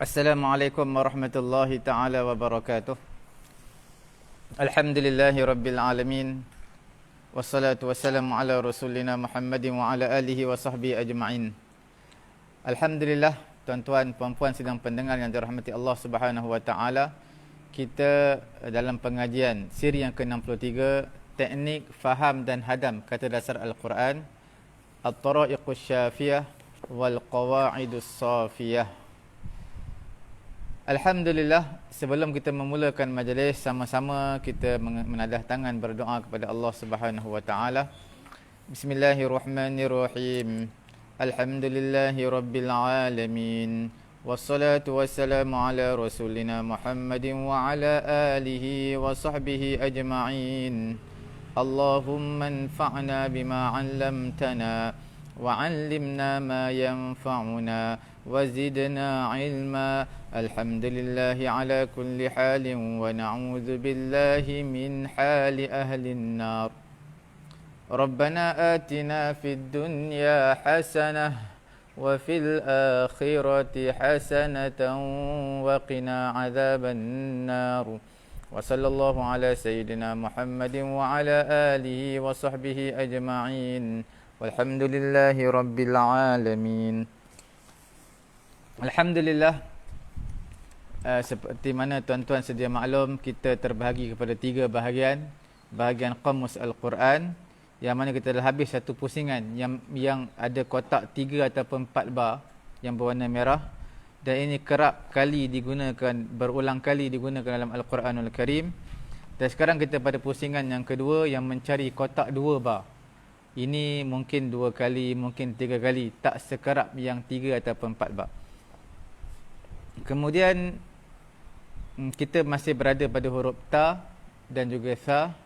Assalamualaikum warahmatullahi taala wabarakatuh. Alhamdulillahi rabbil alamin. Wassalatu wassalamu ala rasulina Muhammadin wa ala alihi wa sahbihi ajma'in. Alhamdulillah, tuan-tuan puan-puan sidang pendengar yang dirahmati Allah Subhanahu wa taala. Kita dalam pengajian siri yang ke-63, teknik faham dan hadam kata dasar Al-Quran, At-Tara'iqus Syafiyah wal Qawa'idus Safiyah. Alhamdulillah, sebelum kita memulakan majlis, sama-sama kita menadah tangan berdoa kepada Allah Subhanahu wa taala. Bismillahirrahmanirrahim. Alhamdulillahi rabbil alamin. Wassalatu wassalamu ala rasulina Muhammadin wa ala alihi wa sahbihi ajma'in. Allahumma anfa'na bima 'allamtana wa 'allimna ma yanfa'una وزدنا علما. الحمد لله على كل حال ونعوذ بالله من حال أهل النار. ربنا آتنا في الدنيا حسنة وفي الآخرة حسنة وقنا عذاب النار. وصلى الله على سيدنا محمد وعلى آله وصحبه أجمعين والحمد لله رب العالمين. Alhamdulillah, seperti mana tuan-tuan sedia maklum, kita terbahagi kepada 3 bahagian. Bahagian Qamus Al-Quran, yang mana kita dah habis satu pusingan yang ada kotak 3 ataupun 4 bar yang berwarna merah. Dan ini kerap kali digunakan, berulang kali digunakan dalam Al-Quranul Karim. Dan sekarang kita pada pusingan yang kedua, yang mencari kotak 2 bar. Ini mungkin 2 kali, mungkin 3 kali, tak sekerap yang 3 ataupun 4 bar. Kemudian kita masih berada pada huruf ta dan juga sa.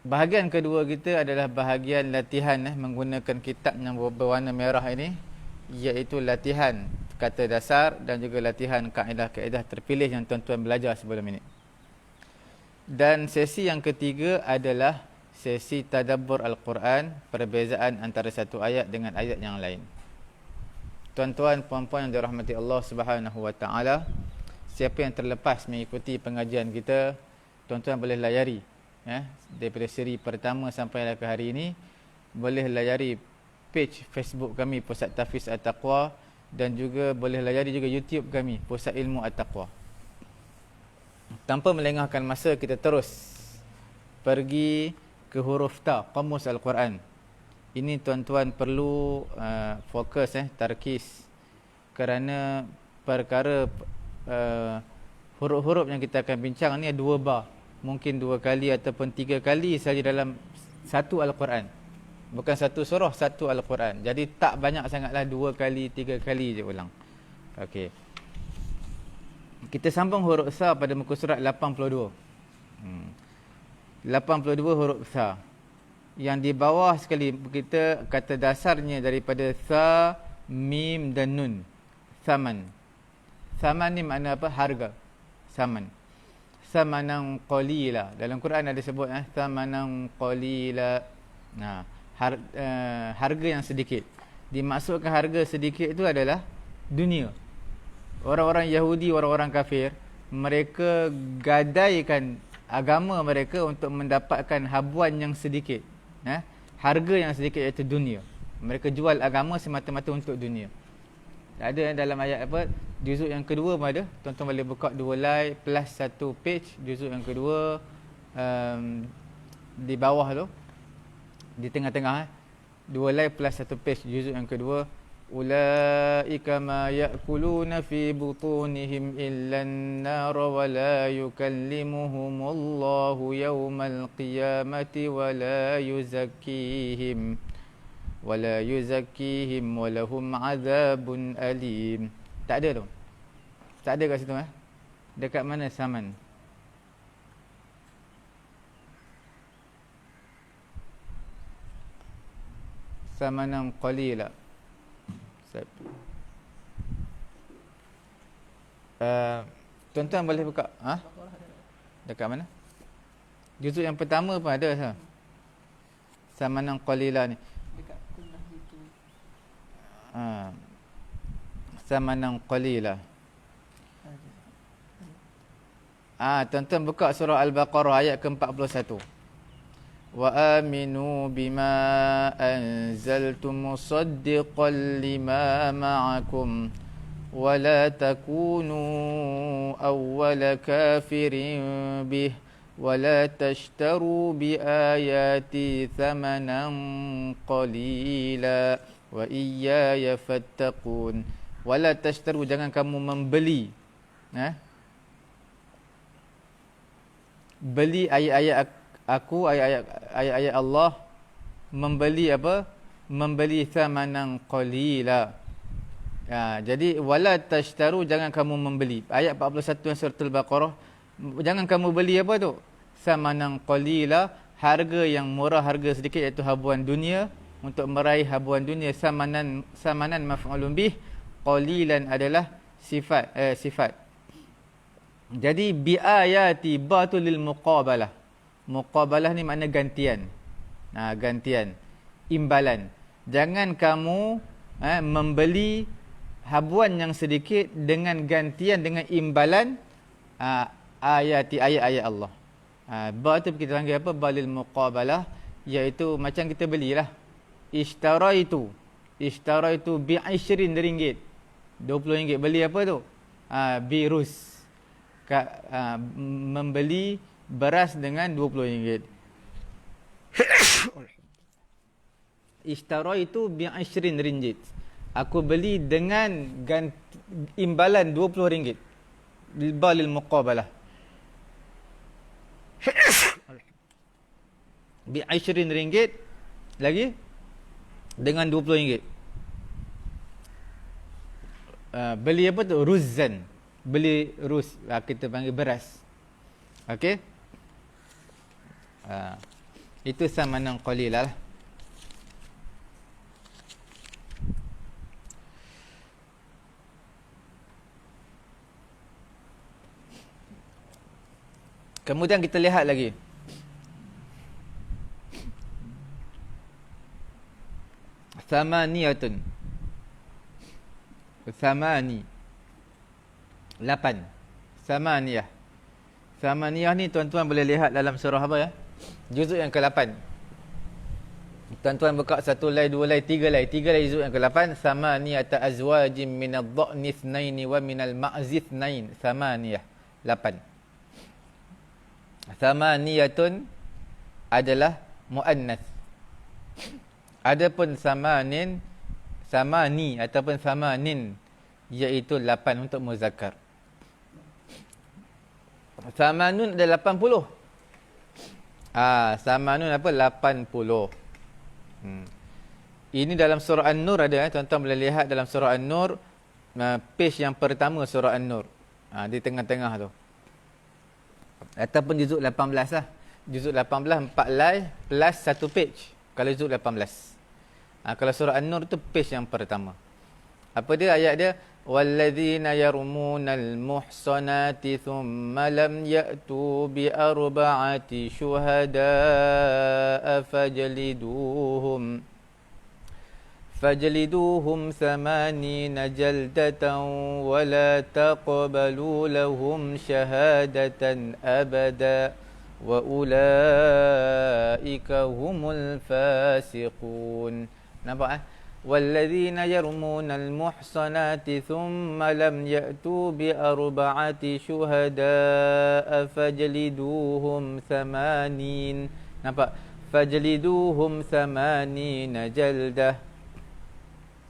Bahagian kedua kita adalah bahagian latihan menggunakan kitab yang berwarna merah ini, iaitu latihan kata dasar dan juga latihan kaedah-kaedah terpilih yang tuan-tuan belajar sebelum ini. Dan sesi yang ketiga adalah sesi tadabbur Al-Quran, perbezaan antara satu ayat dengan ayat yang lain. Tuan-tuan, puan-puan yang dirahmati Allah Subhanahu wa taala, siapa yang terlepas mengikuti pengajian kita, tuan-tuan boleh layari daripada siri pertama sampai ke hari ini, boleh layari page Facebook kami Pusat Tahfiz At-Taqwa, dan juga boleh layari juga YouTube kami Pusat Ilmu At-Taqwa. Tanpa melengahkan masa, kita terus pergi ke huruf ta, Qamus Al-Quran. Ini tuan-tuan perlu fokus, tarkis, kerana perkara huruf-huruf yang kita akan bincang ni 2 bar, mungkin 2 kali ataupun 3 kali saja dalam satu Al-Quran. Bukan satu surah, satu Al-Quran. Jadi tak banyak sangatlah 2 kali, 3 kali je ulang. Okey. Kita sambung huruf sa pada muka surat 82. 82 huruf sa. Yang di bawah sekali kita kata dasarnya daripada sa, mim dan nun. Saman. Saman ni makna apa? Harga. Saman. Samanan qalila. Dalam Quran ada sebut samanan qalila. Nah, harga yang sedikit. Dimaksudkan harga sedikit itu adalah dunia. Orang-orang Yahudi, orang-orang kafir, mereka gadaikan agama mereka untuk mendapatkan habuan yang sedikit. Harga yang sedikit, iaitu dunia. Mereka jual agama semata-mata untuk dunia. Ada dalam ayat apa? Juzuk yang kedua pun ada. Tuan-tuan boleh buka 2 line plus 1 page. Juzuk yang kedua di bawah tu, di tengah-tengah 2 line plus 1 page. Juzuk yang kedua. Ulaika ma ya'kuluna fi butunihim illa an-nar wa la yukallimuhumullahu yawmal qiyamati wa la yuzakkihim wa lahum 'adzabun alim. Tak ada tu. Tak ada kat situ Dekat mana saman? Samanan qalila. Tuan-tuan boleh buka dekat mana? Juzuk yang pertama pun ada Samanan qalila ni. Dekat kunnah itu. Thamanan qalila. Tuan-tuan buka surah Al-Baqarah ayat ke-41. Wa aminu bima anzaltu musaddiqan lima ma'akum wa la takunu awwala kafirin bih wa la tashtaru bi ayati thamanan qalila wa iyaya fattaqun. Wa la tashtaru, jangan kamu membeli beli ayat-ayat aku, ayat-ayat Allah, membeli apa? Membeli thamanan qalila. Jadi wala tashtaru, jangan kamu membeli. Ayat 41 surah Al-Baqarah, jangan kamu beli apa tu? Thamanan qalila, harga yang murah, harga sedikit, iaitu habuan dunia. Untuk meraih habuan dunia, samanan maf'ulun bih, qalilan adalah sifat. Jadi biayati, ba tu lil muqabalah. Muqabalah ni makna gantian. Gantian, imbalan. Jangan kamu membeli habuan yang sedikit dengan gantian, dengan imbalan ayat Allah. Ba tu kita panggil apa? Balil muqabalah, iaitu macam kita belilah. Ishtaraitu bi'20 ringgit. 20 ringgit. Beli apa tu? Birus. Membeli beras dengan 20 ringgit. Ishtaraitu bi'20 ringgit. Aku beli dengan imbalan 20 ringgit. Balil muqabalah. Bi'20 ringgit lagi dengan 20 ringgit. Beli apa tu? Ruzzan. Beli ruz, kita panggil beras. Okey? Itu samanan qalila lah. Kemudian kita lihat lagi. Thamaniyatun. 8. Samaniyah ni tuan-tuan boleh lihat dalam surah apa ya? Juzuk yang ke-8. Tuan-tuan buka 1 lay, 2 lay, 3 lay. 3 lay juzuk yang ke-8. Samaniyata azwajim minadh-dha'ni ithnaini wa minal ma'zi ithnain. Samaniyah. 8. Samaniyatun adalah muannas. Adapun samani ataupun samanin, iaitu 8 untuk muzakkar. Samanun ada 80. Samanun apa? 80. Ini dalam surah An-Nur ada. Tuan-tuan boleh lihat dalam surah An-Nur, page yang pertama surah An-Nur. Di tengah-tengah tu. Ataupun juzuk 18 lah. Juzuk 18 4 lay plus 1 page. Kalau juzuk 18. Kalau surah An-Nur tu page yang pertama. Apa dia ayat dia? وَالَّذِينَ يَرْمُونَ الْمُحْصَنَاتِ ثُمَّ لَمْ يَأْتُوا بِأَرْبَعَةِ شُهَدَاءَ فَجْلِدُوهُمْ 80 جَلْدَةً وَلَا تَقْبَلُوا لَهُمْ شَهَادَةً أَبَدًا وَأُولَئِكَ هُمُ الْفَاسِقُونَ. Nampak وَالَّذِينَ يَرْمُونَ الْمُحْصَنَاتِ ثُمَّ لَمْ يَأْتُوا بِأَرْبَعَةِ شُهَدَاءَ فَجْلِدُوهُمْ 80. Nampak? فَجْلِدُوهُمْ 80 جَلْدَةً.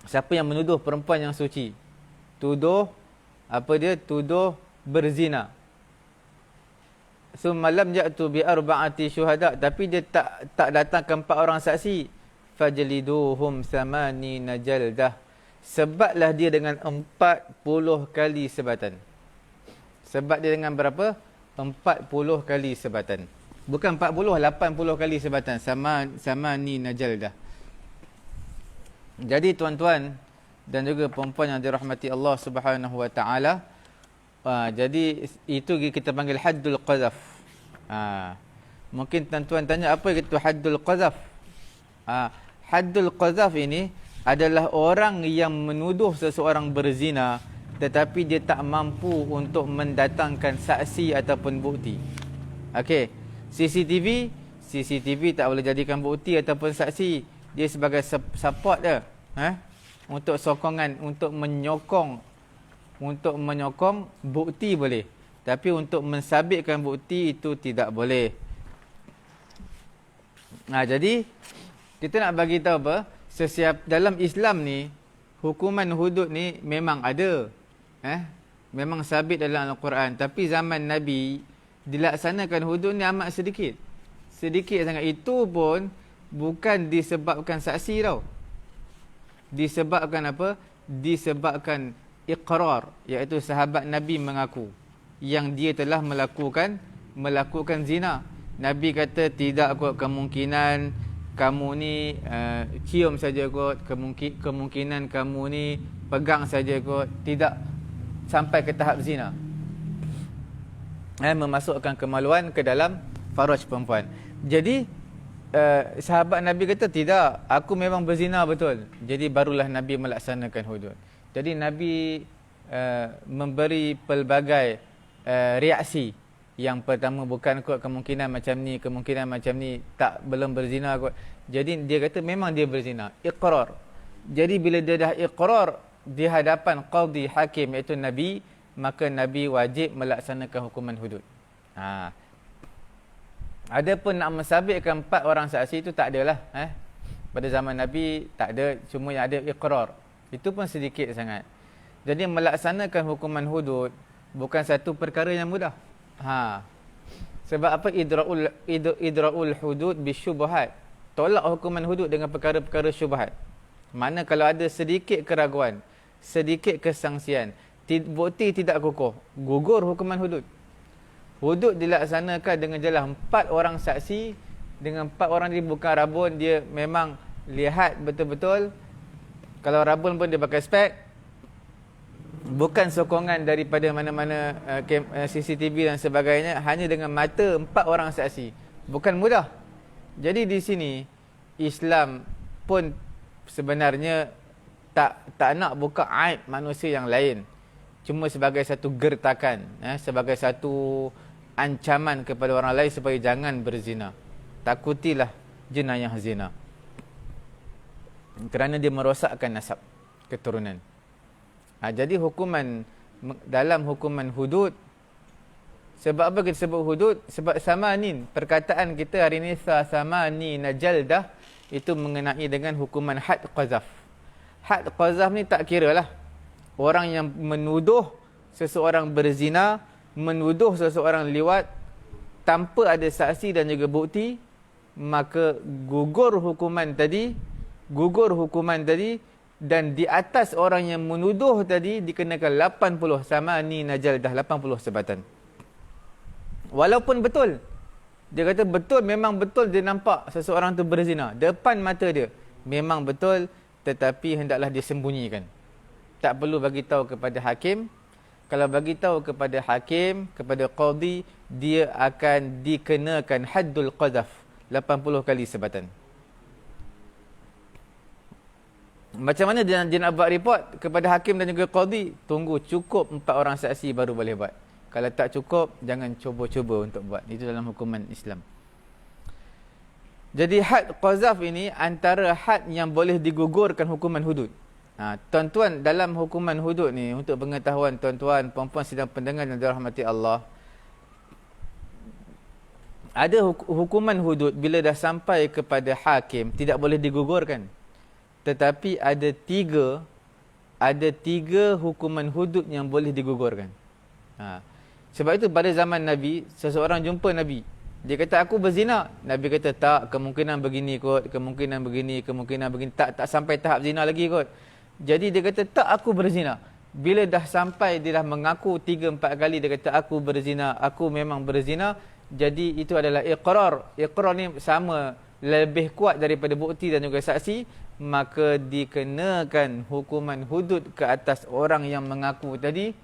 Siapa yang menuduh perempuan yang suci? Tuduh apa dia? Tuduh berzina. ثُمَّ لَمْ يَأْتُوا بِأَرْبَعَةِ شُهَدَاء, tapi dia tak datangkan 4 orang saksi. Fajliduhum 80 jaldah. Sebatlah dia dengan 40 kali sebatan. Sebat dia dengan berapa? 40 kali sebatan. Bukan 40, 80 kali sebatan. Samani najaldah. Jadi tuan-tuan dan juga perempuan yang dirahmati Allah Subhanahu wa taala, jadi itu kita panggil haddul qazaf. Mungkin tuan-tuan tanya apa itu haddul qazaf? Haddul qazaf ini adalah orang yang menuduh seseorang berzina tetapi dia tak mampu untuk mendatangkan saksi ataupun bukti. Okey, CCTV tak boleh jadikan bukti ataupun saksi. Dia sebagai support dia, untuk sokongan, untuk menyokong bukti boleh. Tapi untuk mensabitkan bukti itu tidak boleh. Jadi kita nak bagi tahu apa? Dalam Islam ni, hukuman hudud ni memang ada. Memang sabit dalam Al-Quran. Tapi zaman Nabi, dilaksanakan hudud ni amat sedikit. Sedikit sangat. Itu pun bukan disebabkan saksi tau. Disebabkan apa? Disebabkan iqrar, iaitu sahabat Nabi mengaku yang dia telah melakukan zina. Nabi kata tidak kot, kemungkinan kamu ni cium saja kot, kemungkinan kamu ni pegang saja kot, tidak sampai ke tahap zina. Memasukkan kemaluan ke dalam faraj perempuan. Jadi sahabat Nabi kata tidak, aku memang berzina betul. Jadi barulah Nabi melaksanakan hudud. Jadi Nabi memberi pelbagai reaksi. Yang pertama, bukan kot kemungkinan macam ni, tak, belum berzina kot. Jadi dia kata memang dia berzina, iqrar. Jadi bila dia dah iqrar di hadapan qadhi hakim iaitu Nabi, maka Nabi wajib melaksanakan hukuman hudud. Adapun nak mensabitkan 4 orang saksi itu tak adalah. Pada zaman Nabi tak ada, cuma yang ada iqrar. Itu pun sedikit sangat. Jadi melaksanakan hukuman hudud bukan satu perkara yang mudah. Sebab apa? Idra'ul hudud bisyubhat. Tolak hukuman hudud dengan perkara-perkara syubhat. Mana kalau ada sedikit keraguan, sedikit kesangsian, bukti tidak kukuh, gugur hukuman hudud. Hudud dilaksanakan dengan jalan 4 orang saksi. Dengan 4 orang ni bukan rabun, dia memang lihat betul-betul. Kalau rabun pun dia pakai spek. Bukan sokongan daripada mana-mana CCTV dan sebagainya. Hanya dengan mata 4 orang saksi. Bukan mudah. Jadi di sini Islam pun sebenarnya tak nak buka aib manusia yang lain. Cuma sebagai satu gertakan, sebagai satu ancaman kepada orang lain supaya jangan berzina. Takutilah jenayah zina. Kerana dia merosakkan nasab keturunan. Jadi dalam hukuman hudud, sebab apa kita sebut hudud? Sebab samanin, perkataan kita hari ini samani najaldah, itu mengenai dengan hukuman had qazaf. Had qazaf ni tak kira lah. Orang yang menuduh seseorang berzina, menuduh seseorang liwat tanpa ada saksi dan juga bukti, maka gugur hukuman tadi, dan di atas orang yang menuduh tadi dikenakan 80 samani najaldah, 80 sebatan. Walaupun betul, dia kata betul, memang betul dia nampak seseorang tu berzina depan mata dia, memang betul, tetapi hendaklah disembunyikan. Tak perlu bagi tahu kepada hakim. Kalau bagi tahu kepada hakim, kepada qadhi, dia akan dikenakan haddul qazaf, 80 kali sebatan. Macam mana dia nak buat report kepada hakim dan juga qadhi? Tunggu cukup 4 orang saksi baru boleh buat. Kalau tak cukup, jangan cuba-cuba untuk buat. Itu dalam hukuman Islam. Jadi had qazaf ini antara had yang boleh digugurkan hukuman hudud. Tuan-tuan, dalam hukuman hudud ni, untuk pengetahuan tuan-tuan, puan-puan sidang pendengar yang dirahmati Allah, ada hukuman hudud bila dah sampai kepada hakim tidak boleh digugurkan. Tetapi ada tiga hukuman hudud yang boleh digugurkan. Sebab itu pada zaman Nabi, seseorang jumpa Nabi. Dia kata, aku berzina. Nabi kata, tak, kemungkinan begini kot, kemungkinan begini. Tak sampai tahap zina lagi kot. Jadi dia kata, tak, aku berzina. Bila dah sampai, dia dah mengaku 3-4 kali, dia kata, aku berzina, aku memang berzina. Jadi itu adalah iqrar. Iqrar ni sama, lebih kuat daripada bukti dan juga saksi. Maka dikenakan hukuman hudud ke atas orang yang mengaku tadi.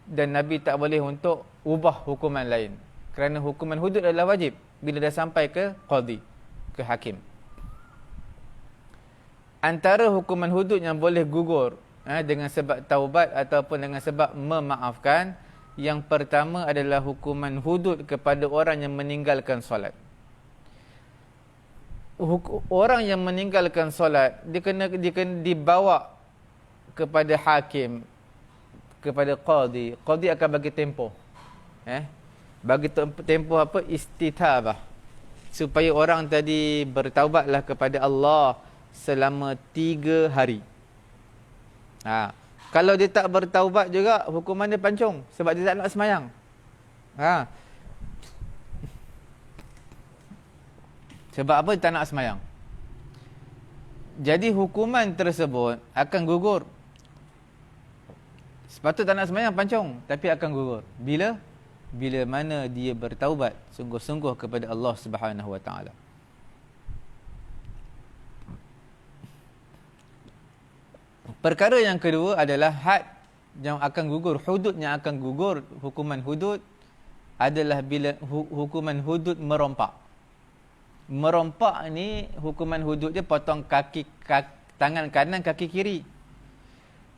Dan Nabi tak boleh untuk ubah hukuman lain. Kerana hukuman hudud adalah wajib bila dah sampai ke qadhi, ke hakim. Antara hukuman hudud yang boleh gugur dengan sebab taubat ataupun dengan sebab memaafkan, yang pertama adalah hukuman hudud kepada orang yang meninggalkan solat. Orang yang meninggalkan solat, dia kena dibawa kepada hakim, kepada qadi. Qadi akan bagi tempoh. Bagi tempoh apa? Istitabah. Supaya orang tadi bertaubatlah kepada Allah selama 3 hari. Kalau dia tak bertaubat juga, hukuman dia pancung. Sebab dia tak nak semayang. Sebab apa dia tak nak semayang? Jadi hukuman tersebut akan gugur. Sepatut tak nak semayang, pancung. Tapi akan gugur. Bila? Bila mana dia bertaubat sungguh-sungguh kepada Allah Subhanahu Wa Taala. Perkara yang kedua adalah had yang akan gugur, hudud yang akan gugur, hukuman hudud adalah bila hukuman hudud merompak. Merompak ni hukuman hudud dia potong tangan kanan, kaki kiri.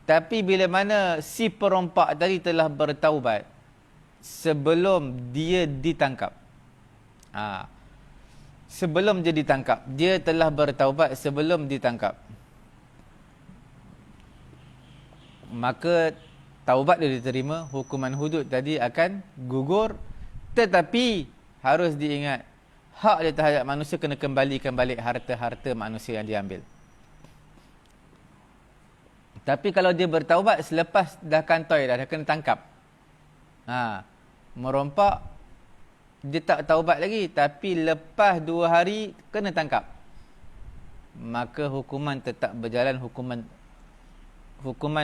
Tapi bila mana si perompak tadi telah bertaubat sebelum dia ditangkap. Sebelum dia ditangkap, dia telah bertaubat sebelum ditangkap. Maka taubat dia diterima, hukuman hudud tadi akan gugur. Tetapi harus diingat, hak dia terhadap manusia kena kembalikan balik harta-harta manusia yang diambil. Tapi kalau dia bertaubat selepas dah kantoi dah kena tangkap, merompak, dia tak taubat lagi, tapi lepas 2 hari kena tangkap, maka hukuman tetap berjalan, hukuman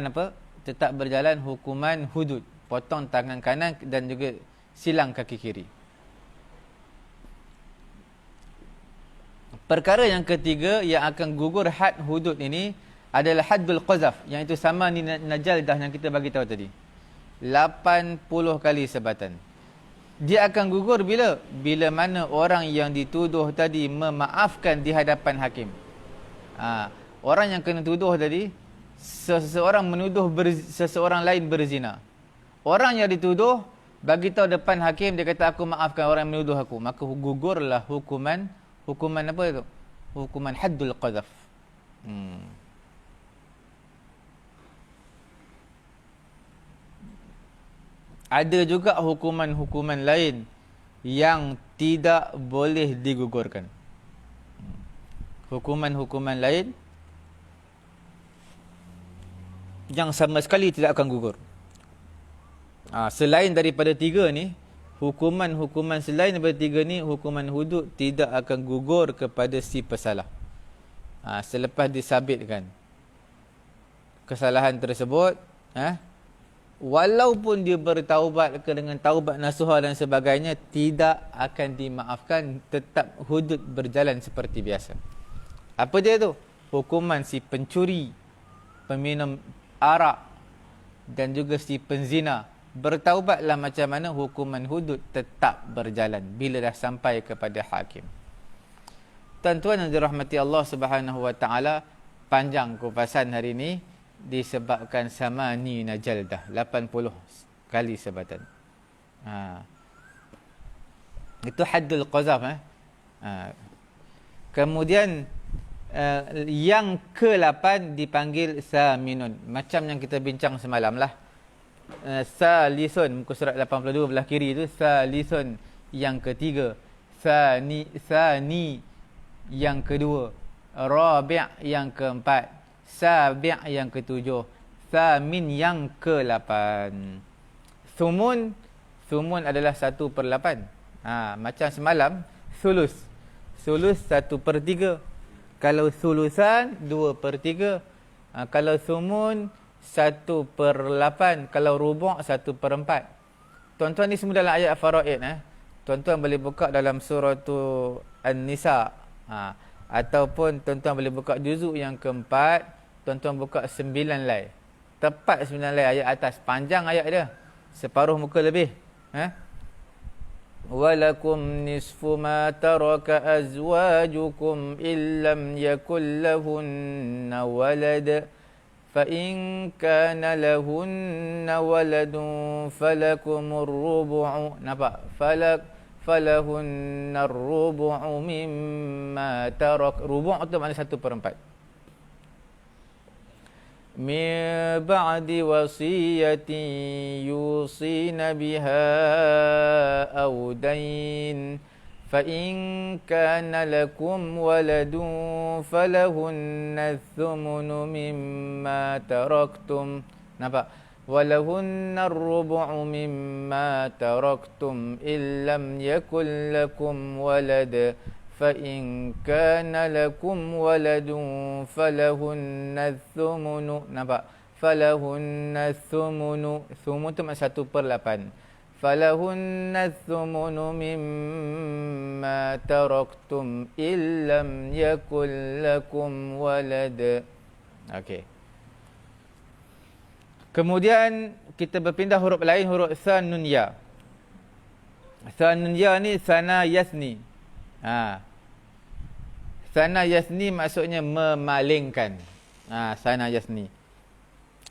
apa? Tetap berjalan hukuman hudud, potong tangan kanan dan juga silang kaki kiri. Perkara yang ketiga yang akan gugur had hudud ini adalah haddul qazaf, yang itu sama ni najaldah yang kita bagi tahu tadi. 80 kali sebatan. Dia akan gugur bila? Bila mana orang yang dituduh tadi memaafkan di hadapan hakim. Orang yang kena tuduh tadi, seseorang menuduh seseorang lain berzina. Orang yang dituduh bagi tahu depan hakim, dia kata aku maafkan orang yang menuduh aku. Maka gugurlah hukuman apa itu? Hukuman haddul qazaf. Ada juga hukuman-hukuman lain yang tidak boleh digugurkan. Hukuman-hukuman lain yang sama sekali tidak akan gugur. Selain daripada 3 ni, hukuman-hukuman selain daripada 3 ni, hukuman hudud tidak akan gugur kepada si pesalah. Selepas disabitkan kesalahan tersebut, walaupun dia bertaubat dengan taubat nasuha dan sebagainya, tidak akan dimaafkan, tetap hudud berjalan seperti biasa. Apa dia tu? Hukuman si pencuri, peminum arak dan juga si penzina, bertaubatlah macam mana, hukuman hudud tetap berjalan bila dah sampai kepada hakim. Tuan-tuan yang dirahmati Allah Subhanahu Wa Taala, panjang kupasan hari ini disebabkan samani najaldah, 80 kali sebatan. Itu haddul qazaf. Kemudian yang ke-8 dipanggil saminun, macam yang kita bincang semalam lah. Salisun, muka surat 82 belah kiri tu, salisun yang ketiga, sani yang kedua, rabi' yang keempat, sabi' yang ketujuh, samin yang ke-8. Sumun adalah 1/8. Macam semalam sulus 1/3. Kalau sulusan 2/3. Kalau sumun 1/8. Kalau rubu' 1/4. Tuan-tuan, ni semua dalam ayat faraid. Tuan-tuan boleh buka dalam surah An-Nisa. Ataupun tuan-tuan boleh buka juzuk yang keempat. Tuan-tuan buka 9 lai. Tepat 9 lai ayat atas. Panjang ayat dia. Separuh muka lebih. walakum nisfu ma taraka azwajukum illam yakul lahunna walad fa in kana lahunna waladun falakumur rubu'u. Nampak? Falahunna rubu'u mimma tarak. Rubu' tu makna 1/4. Min ba'di wasiyatin yusina biha aw dain fa in kana lakum waladun falahunna thumunu mimma taraktum. Nampak? Walahunna rubu'u mimma taraktum illam yakul lakum walad fa in kana lakum waladun falahunna thumunu. Nampak? Falahunna thumunu. Thumun tu makna 1/8. Falahunna thumunu mimma taraktum illam yakul lakum walad. Okey. Kemudian kita berpindah huruf lain, huruf tha nun ya. Tha nun ya ni sana yasni. Sana yasni maksudnya memalingkan. Sana yasni.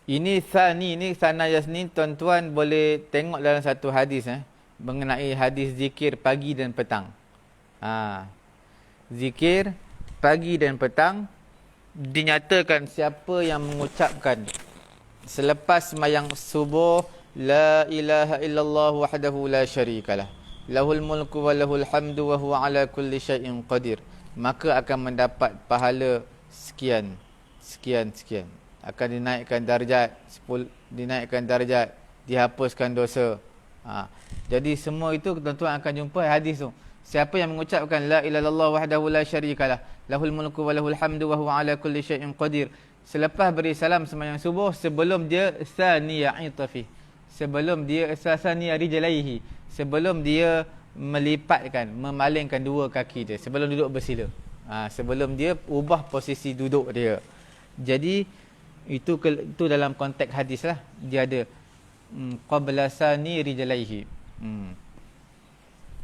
Ini thani ni sana yasni, tuan-tuan boleh tengok dalam satu hadis mengenai hadis zikir pagi dan petang. Zikir pagi dan petang dinyatakan siapa yang mengucapkan selepas sembahyang subuh, la ilaha illallah wahdahu la syarikalah, lahul mulku wa lahul hamdu wa huwa ala kulli syai'in qadir, maka akan mendapat pahala sekian. Akan dinaikkan darjat, dinaikkan darjat, dihapuskan dosa. Jadi semua itu tuan-tuan akan jumpa hadis tu. Siapa yang mengucapkan la ilaha illallah wahdahu la syarikalah, lahul mulku wa lahul hamdu wa huwa ala kulli syai'in qadir, selepas beri salam sembahyang subuh, sebelum dia thaniya itafi, sebelum dia thaniya rijlaihi, sebelum dia melipatkan, memalingkan dua kaki dia, sebelum duduk bersila, sebelum dia ubah posisi duduk dia. Jadi itu dalam konteks hadis lah, dia ada qabla thani rijlaihi.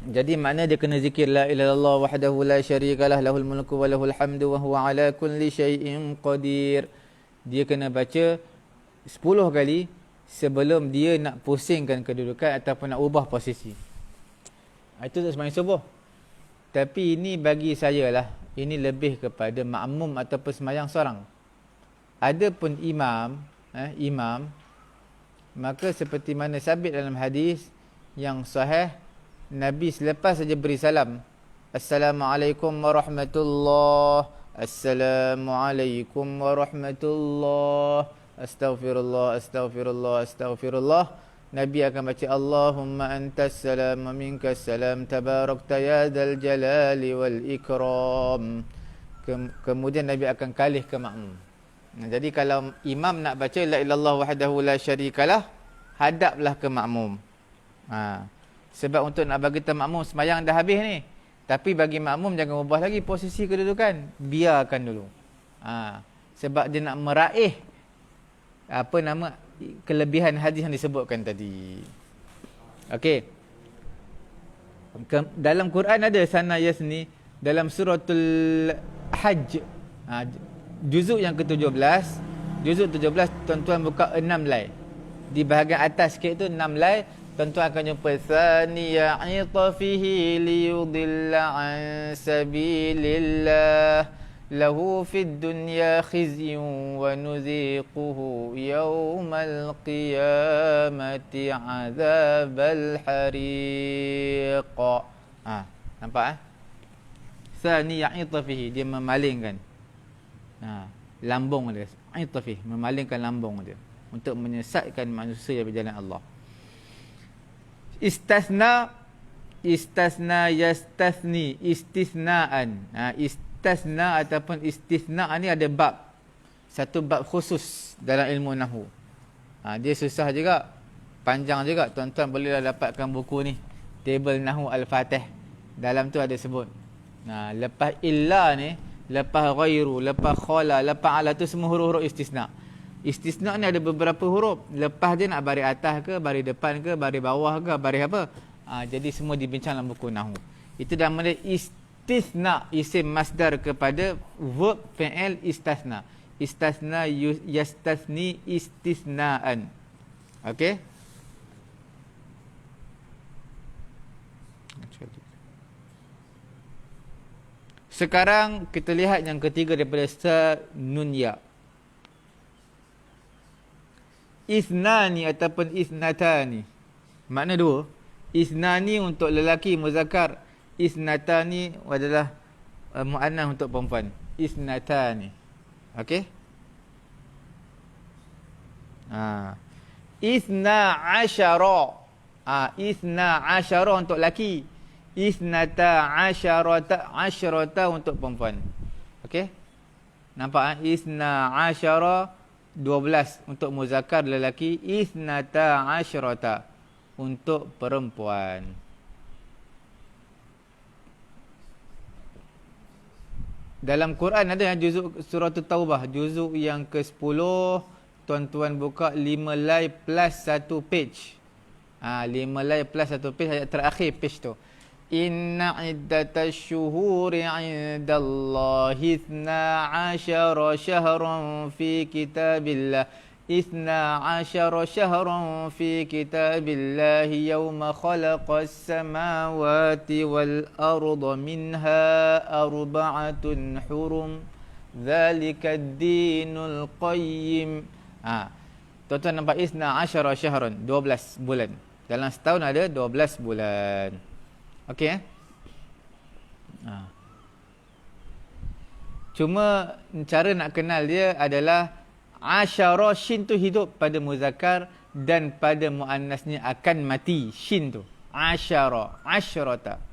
Jadi makna dia kena zikir la ilaha illallah wahdahu la syarikalah, lahul mulku wa lahul hamdu wa huwa ala kulli syai'in qadir. Dia kena baca 10 kali sebelum dia nak pusingkan kedudukan ataupun nak ubah posisi. Itu untuk sembahyang subuh. Tapi ini bagi saya lah, ini lebih kepada makmum ataupun sembahyang seorang. Adapun imam, maka seperti mana sabit dalam hadis yang sahih, Nabi selepas saja beri salam, Assalamualaikum warahmatullahi, Assalamualaikum warahmatullahi, Astaghfirullah, Nabi akan baca Allahumma antas salam wa minkas salam tabarakta ya dzal jalali wal ikram. Kemudian Nabi akan kalih ke makmum. Jadi kalau imam nak baca la ilaha illallah wahdahu la syarikalah, hadaplah ke makmum. Sebab untuk nak bagi makmum sembahyang dah habis ni, tapi bagi makmum jangan ubah lagi posisi kedudukan, biarkan dulu. Sebab dia nak meraih kelebihan hadis yang disebutkan tadi. Okey. Dalam Quran ada sana yasni, dalam suratul Hajj, juzuk yang ke-17, juzuk 17, tuan-tuan buka 6 lai. Di bahagian atas sikit tu 6 lai, tuan-tuan akan jumpa thaniya itafihi liyudilla an sabilillah lahu fid dunya khizyun wa nuziquhu yawmal qiyamati azabal hariq. Nampak thaniya itafihi, dia memalingkan lambung dia. Itafih, memalingkan lambung dia untuk menyesatkan manusia dari jalan Allah. Istasna yastasni, istisnaan. Istasna ataupun istisna ni ada bab, satu bab khusus dalam ilmu nahwu. Dia susah juga, panjang juga. Tuan-tuan bolehlah dapatkan buku ni, Table Nahwu Al-Fatih. Dalam tu ada sebut. Lepas illa ni, lepas ghairu, lepas khala, lepas ala, tu semua huruf-huruf istisna. Istisna ni ada beberapa huruf. Lepas dia nak baris atas ke, baris depan ke, baris bawah ke, baris apa. Jadi semua dibincang dalam buku Nahwu. Itu nama dia istisna, isim masdar kepada verb fi'il istasna. Istasna yastasni istisnaan. Okey? Sekarang kita lihat yang ketiga daripada sa nun ya. Isnani ataupun isnatani. Makna dua. Isnani untuk lelaki muzakkar, isnatani adalah muannas untuk perempuan. Isnatani. Okey? Isna asyara. Isna asyara untuk lelaki. Isnata asyrata untuk perempuan. Okey? Nampak? Isna asyara 12 untuk muzakkar lelaki, isnata asyrata untuk perempuan. Dalam Quran ada yang juzuk surah Taubah, juzuk yang ke-10, tuan-tuan buka 5 line plus 1 page. 5 line plus 1 page, ayat terakhir page tu. Inna iddatash syuhuri 'indallahi 12 syahran fi kitabillah. 12 syahran fi kitabillah yawma khalaqas samawati wal arda minha arba'atun hurum. Dzalika ad-dinul qayyim. Tuan-tuan nampak 12 syahran, 12 bulan. Dalam setahun ada 12 bulan. Okey Cuma cara nak kenal dia adalah asyara, shin tu hidup pada muzakkar dan pada muannasnya akan mati. Shin tu asyara, asyrata.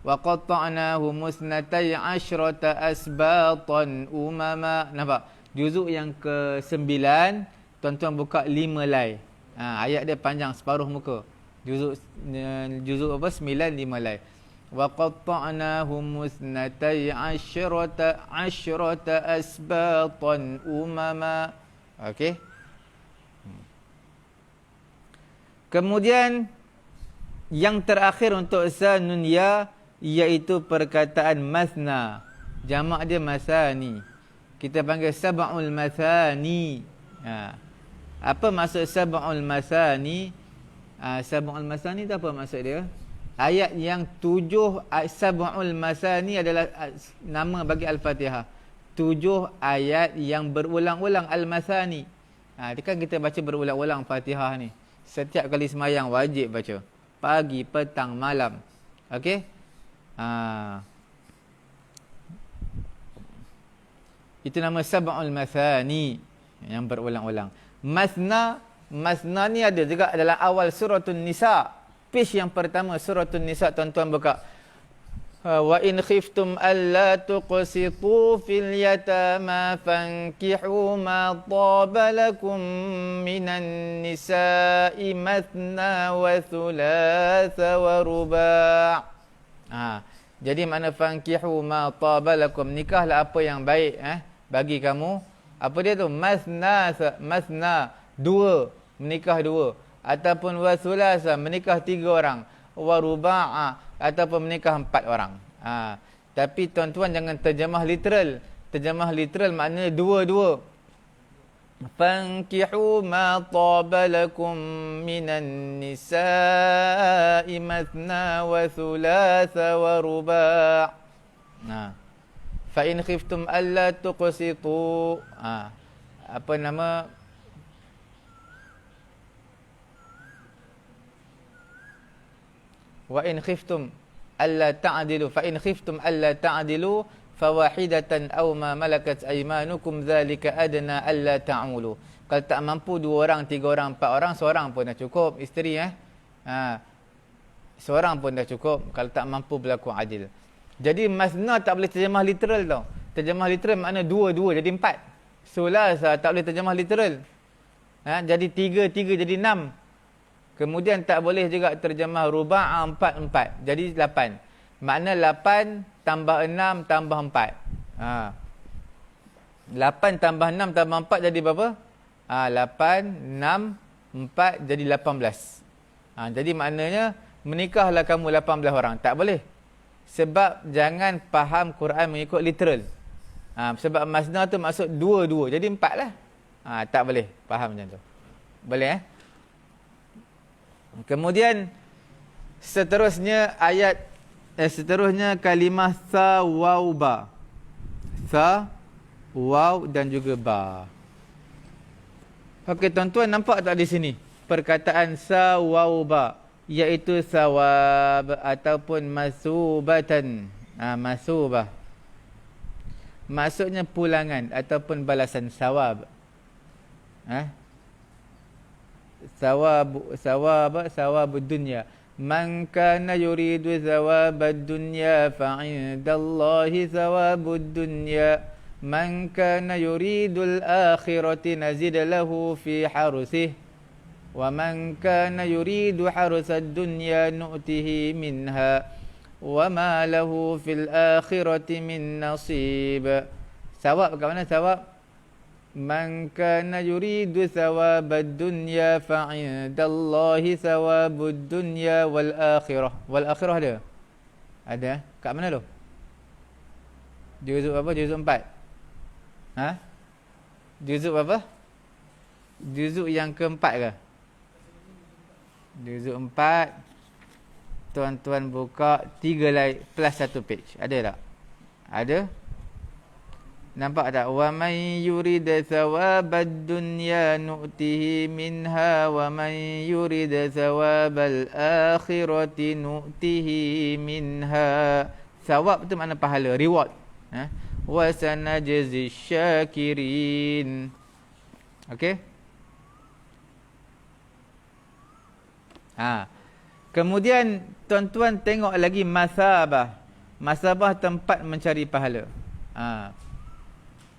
Wa qatta'nahu musnatai asyrata asbatan umama. Nampak? Juzuk yang ke-9, tuan-tuan buka 5 line. Ayat dia panjang separuh muka. Juzuk apa? 9, 5 line. Wa qatta'nahu musnatai asyrata asbatan umama. Okey. Kemudian yang terakhir untuk sa nun ya, iaitu perkataan masna. Jamak dia masani. Kita panggil sab'ul masani. Apa maksud sab'ul masani? Sab'ul masani tu apa maksud dia? Ayat yang 7, sab'ul masani adalah nama bagi Al-Fatihah. 7 ayat yang berulang-ulang al-masani. Dia kan kita baca berulang-ulang Fatihah ni. Setiap kali semayang wajib baca. Pagi, petang, malam. Okey? Itu nama sab'ul masani yang berulang-ulang. Masna ni ada juga dalam awal suratun Nisa. Page yang pertama suratun Nisa, tuan-tuan buka. Wa in khiftum alla tuqsitu fil yatama fankihu ma taba lakum minan nisa'i mathna wa thulatha wa ruba'. Jadi makna fankihu ma taba lakum, nikahlah apa yang baik bagi kamu. Apa dia tu? Masna, 2, menikah 2. Ataupun wa thulatha, menikah 3 orang. Wa ruba' ataupun menikah 4 orang. Tapi tuan-tuan jangan terjemah literal. Terjemah literal maknanya 2-2. Fankihu ma taba lakum minan nisa'i mathna wa thulatha wa ruba'. Fa in khiftum alla tuqsitu. Apa nama? Wa in khiftum alla ta'dilu, fa in khiftum alla ta'dilu fawahidatan aw ma malakat aymanukum dzalika adna alla ta'mulu. Kalau tak mampu 2 orang, 3 orang, 4 orang, seorang pun dah cukup. Isteri seorang pun dah cukup kalau tak mampu berlaku adil. Jadi masna tak boleh terjemah literal tau. Terjemah literal makna 2 jadi 4. Sulasa tak boleh terjemah literal. Jadi 3 jadi 6. Kemudian tak boleh juga terjemah ruba' 4 jadi 8. Makna 8 tambah 6 tambah 4. 8 tambah 6 tambah 4 jadi berapa? 8, 6, 4 jadi 18. Jadi maknanya menikahlah kamu 18 orang. Tak boleh. Sebab jangan faham Quran mengikut literal. Sebab masna tu maksud dua-dua. Jadi 4 lah. Tak boleh faham macam tu. Boleh Kemudian seterusnya seterusnya kalimah sa, waw, ba. Sa, waw dan juga ba. Okey tuan-tuan, nampak tak di sini perkataan sa, waw, ba, iaitu sawab ataupun masubatan. Masubah maksudnya pulangan ataupun balasan sawab. Sawab dunia. Man kana yuridu thawabad dunya fa 'indallahi thawabud dunya. Man kana yuridul akhirati nazid lahu fi harusih. Wa man kana yuridu harusad dunya nu'tihi minha. Wa ma lahu fil akhirati min nasib. Sawab kat mana sawab? Man kana yuridu thawabad dunya fa 'indallahi thawabud dunya wal akhirah. Wal akhirah ada? Ada. Kat mana tu? Juzuk apa? Juzuk 4. Juzuk apa? Juzuk yang keempat ke? Juzuk 4. Tuan-tuan buka 3 line plus 1 page. Ada tak? Ada? Nampak tak? Wa man yurid thawabad dunya nu'tihi minha wa man yurid thawabal akhirati nu'tihi minha. Thawab tu makna pahala, reward. Wa sanajzi syakirin. Okey? Kemudian tuan-tuan tengok lagi masabah. Masabah tempat mencari pahala.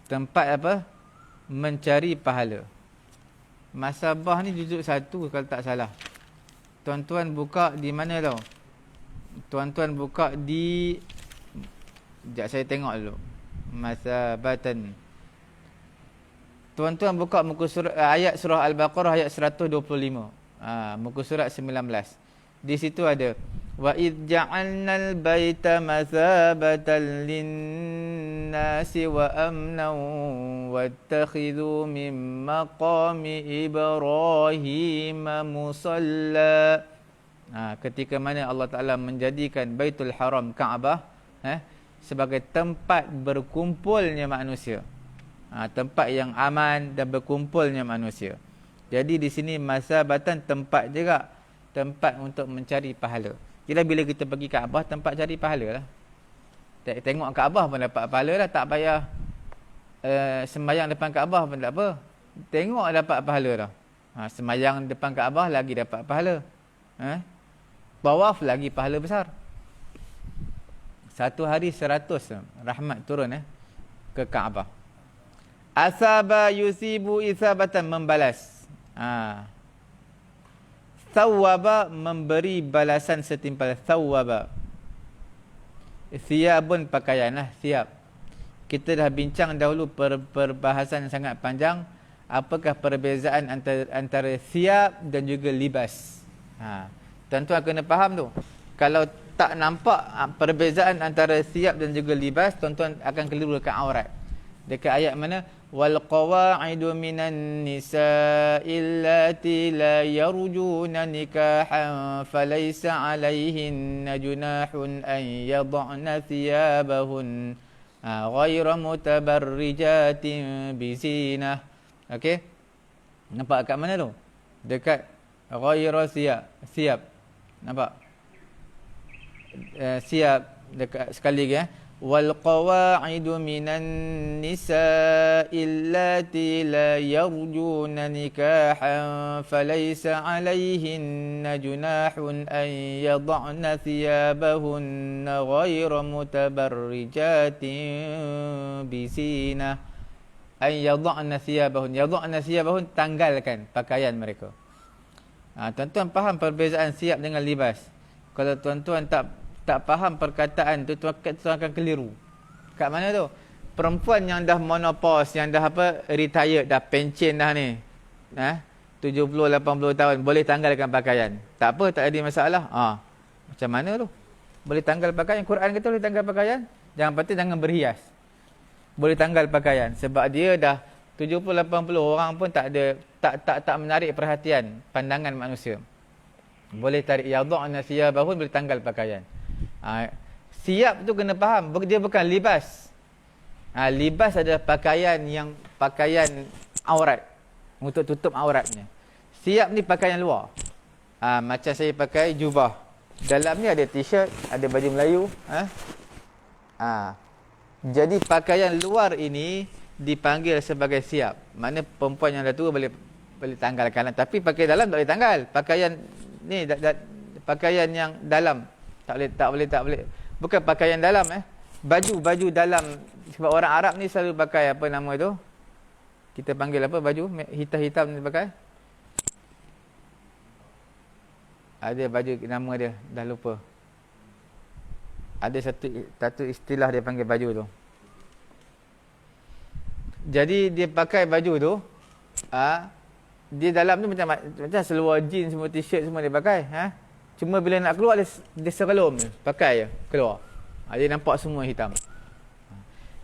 Tempat apa? Mencari pahala. Masabah ni juzuk 1 kalau tak salah. Tuan-tuan buka di mana tau? Tuan-tuan buka di... Sekejap saya tengok dulu. Masabatan. Tuan-tuan buka muka surat, ayat surah Al-Baqarah ayat 125. Muka surat 19. Di situ ada wa id ja'alnal baita mathabatan lin-nasi wa amnan wattakhidhu min maqami Ibrahim musalla. Ketika mana Allah Taala menjadikan Baitul Haram Kaabah sebagai tempat berkumpulnya manusia. Tempat yang aman dan berkumpulnya manusia. Jadi di sini masabatan tempat juga, tempat untuk mencari pahala. Kira bila kita pergi Kaabah, tempat cari pahala lah. Tengok Kaabah pun dapat pahala lah. Tak payah sembahyang depan Kaabah pun tak apa. Tengok dapat pahala lah. Sembahyang depan Kaabah lagi dapat pahala. Tawaf lagi pahala besar. 1 hari 100 rahmat turun ke Kaabah. Asaba yusibu isabatan, membalas. Thawaba, memberi balasan setimpal. Thawaba. Thiyabun, pakaian lah. Thiyab. Kita dah bincang dahulu perbahasan sangat panjang. Apakah perbezaan antara thiyab dan juga libas. Tuan-tuan kena faham tu. Kalau tak nampak perbezaan antara thiyab dan juga libas, tuan-tuan akan keliru dekat aurat. Dekat ayat mana? Wal qawa'idu minan nisa'i allati la yarjuna nikahan falaysa 'alayhinna junahun an yad'na thiyabahun ghayra mutabarrijatin bizinah. Okey? Nampak kat mana tu? Dekat ghayra siap. Nampak? Siap dekat sekali lagi wal qawa'idu minan nisa'i allati la yarjuna nikahan falaysa 'alayhinna junahun an yad'na thiyabahunna ghayra mutabarrijatin bizinah. An yad'na thiyabahun, tanggalkan pakaian mereka. Tuan-tuan faham perbezaan siap dengan libas? Kalau tuan-tuan tak faham perkataan tu, tuan akan keliru. Kat mana tu? Perempuan yang dah menopause, yang dah retired, dah pencen dah ni. 70-80 tahun, boleh tanggalkan pakaian. Tak apa, tak ada masalah. Macam mana tu? Boleh tanggal pakaian. Quran kata boleh tanggal pakaian. Jangan patut jangan berhias. Boleh tanggal pakaian. Sebab dia dah 70-80 orang pun tak ada, tak menarik perhatian pandangan manusia. Boleh tarik yadha'na thiyabahun, boleh tanggal pakaian. Siap tu kena faham, dia bukan libas. Libas adalah pakaian aurat, untuk tutup auratnya. Siap ni pakaian luar. Macam saya pakai jubah. Dalam ni ada t-shirt, ada baju Melayu. Jadi pakaian luar ini dipanggil sebagai siap. Makna perempuan yang dah tua boleh tanggalkan. Tapi pakaian dalam tak boleh tanggal. Pakaian ni pakaian yang dalam tak boleh. Bukan pakaian dalam baju dalam. Sebab orang Arab ni selalu pakai apa nama tu? Kita panggil apa baju hitam-hitam ni pakai? Ada baju nama dia, dah lupa. Ada satu istilah dia panggil baju tu. Jadi dia pakai baju tu, dia dalam tu macam seluar jeans, semua t-shirt semua dia pakai. Cuma bila nak keluar dia serelum je, pakai je keluar. Dia nampak semua hitam.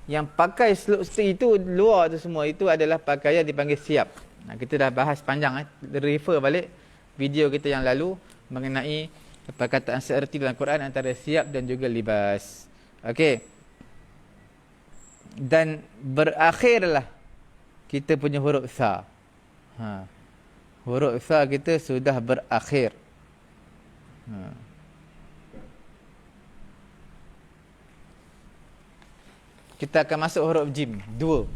Yang pakai itu luar tu semua, itu adalah pakaian dipanggil siap. Kita dah bahas panjang, refer balik video kita yang lalu mengenai perkataan seerti dalam Quran antara siap dan juga libas. Okey. Dan berakhirlah kita punya huruf sa. Huruf sa kita sudah berakhir. Kita akan masuk huruf jim, 2.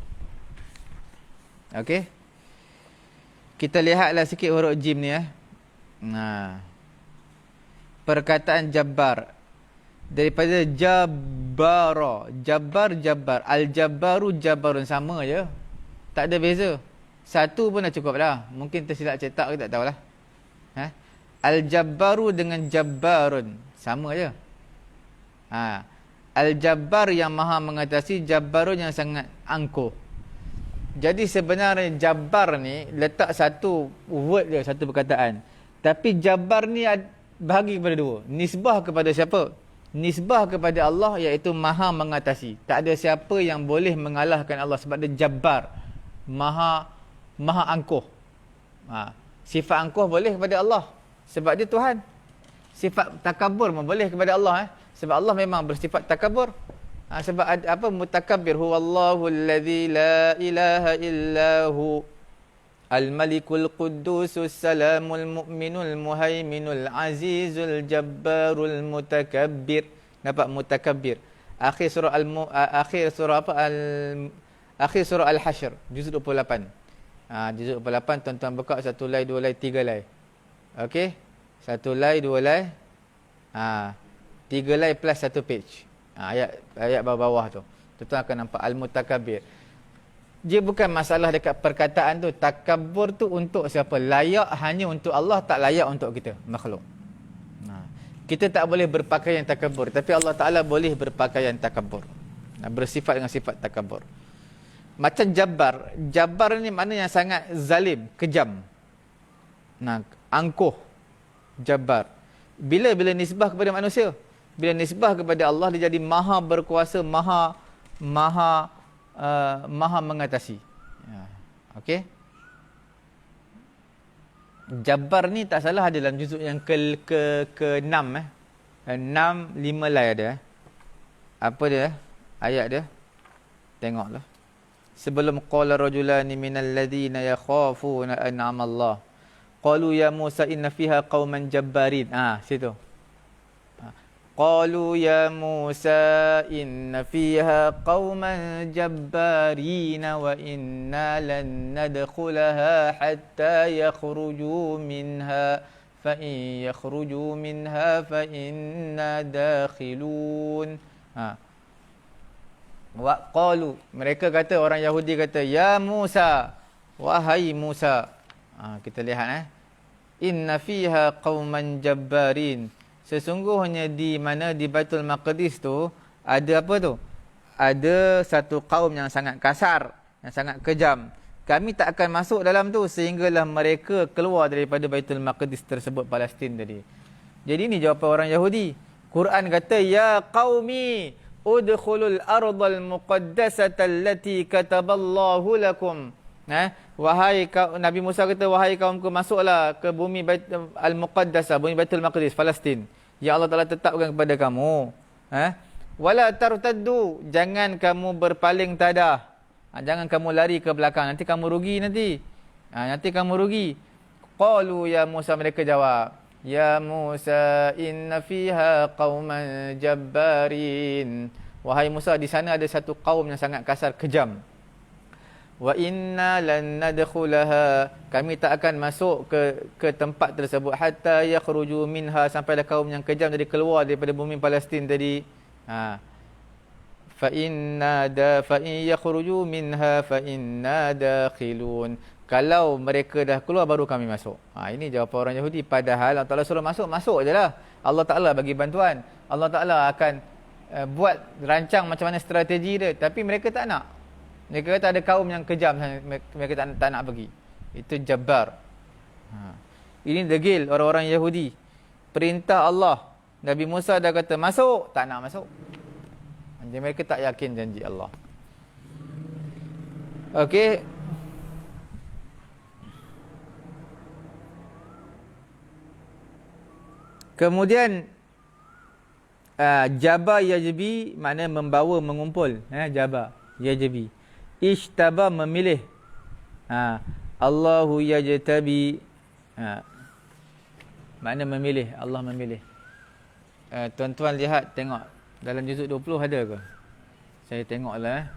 Okey. Kita lihatlah sikit huruf jim ni perkataan jabbar daripada jabbara, jabbar, al-jabbaru jabbarun, sama je, tak ada beza. Satu pun dah cukup dah. Mungkin tersilap cetak ke tak tahulah. Al-jabbaru dengan jabbarun sama je. Al-jabbar yang maha mengatasi, jabbarun yang sangat angkuh. Jadi sebenarnya jabbar ni letak satu word je, satu perkataan. Tapi jabbar ni bahagi kepada 2. Nisbah kepada siapa? Nisbah kepada Allah, iaitu maha mengatasi. Tak ada siapa yang boleh mengalahkan Allah sebab dia jabbar, maha angkuh. Sifat angkuh boleh kepada Allah sebab dia Tuhan. Sifat takabur pun boleh kepada Allah sebab Allah memang bersifat takabur. Sebab apa? Mutakabbir, huwallahu allazi la ilaha illahu al-malikul quddusus salamul mu'minul muhaiminul azizul jabbarul mutakabbir. Nampak mutakabbir. Akhir surah Al-Hashr, juz 28. Juz 28, tuan-tuan buka 1 lay, 2 lay, 3 lay. Okey? 1 lay, 2 lay. 3 lay plus 1 page. Ayat bawah-bawah tu. Tuan-tuan akan nampak al-mutakabbir. Dia bukan masalah dekat perkataan tu. Takabur tu untuk siapa? Layak hanya untuk Allah, tak layak untuk kita, makhluk. Kita tak boleh berpakaian takabur, tapi Allah Ta'ala boleh berpakaian takabur. Bersifat dengan sifat takabur. Macam jabbar. Jabbar ni makna yang sangat zalim, kejam. Angkuh. Jabbar. Bila nisbah kepada manusia? Bila nisbah kepada Allah, dia jadi maha berkuasa, maha mengatasi. Okey. Jabbar ni tak salah ada dalam juzuk yang ke-6 6 5 lay ada. Apa dia? Ayat dia. Tengoklah. Sebelum qala rajulani minal ladzina yakhafuna an'ama Allah. Qalu ya Musa inna fiha qauman jabbarin. Situ. Qalu ya Musa inna fiha qauman jabbarina wa inna lan nadkhulaha hatta yakhruju minha fa in yakhruju minha fa inna dakhilun. Wa qalu, mereka kata, orang Yahudi kata, ya Musa, wahai Musa. Kita lihat inna fiha qauman jabbarin. Sesungguhnya di mana di Baitul Maqdis tu ada apa tu? Ada satu kaum yang sangat kasar, yang sangat kejam. Kami tak akan masuk dalam tu sehinggalah mereka keluar daripada Baitul Maqdis tersebut, Palestin tadi. Jadi ini jawapan orang Yahudi. Quran kata, ya qaumi udkhulul ardal muqaddasata allati kataballahu lakum. Wahai Nabi Musa kata, wahai kaumku, masuklah ke bumi al-muqaddasah, bumi Baitul Maqdis, Palestin. Ya Allah Taala tetapkan kepada kamu. Wala tartaddu, jangan kamu berpaling tadah. Jangan kamu lari ke belakang, nanti kamu rugi nanti. Nanti kamu rugi. Qalu ya Musa, mereka jawab, ya Musa inna fiha qauman jabbarin. Wahai Musa, di sana ada satu kaum yang sangat kasar, kejam. Wa inna lan nadkhulaha, kami tak akan masuk ke tempat tersebut hatta yakhruju minha, sampailah kaum yang kejam tadi keluar daripada bumi Palestin tadi. Fa in yakhruju minha fa inna dakhilun. Kalau mereka dah keluar baru kami masuk. Ini jawapan orang Yahudi. Padahal Allah Ta'ala suruh masuk, masuk je lah. Allah Ta'ala bagi bantuan. Allah Ta'ala akan buat rancang macam mana strategi dia. Tapi mereka tak nak. Mereka kata ada kaum yang kejam, mereka tak nak pergi. Itu Jabbar. Ini degil orang-orang Yahudi. Perintah Allah. Nabi Musa dah kata masuk, tak nak masuk. Jadi mereka tak yakin janji Allah. Okey. Kemudian Jaba yajbi makna membawa, mengumpul. Jaba yajbi. Ishtaba memilih. Allahu yajtabi. Makna memilih, Allah memilih. Tuan-tuan lihat, tengok dalam juzuk 20 ada ke? Saya tengoklah.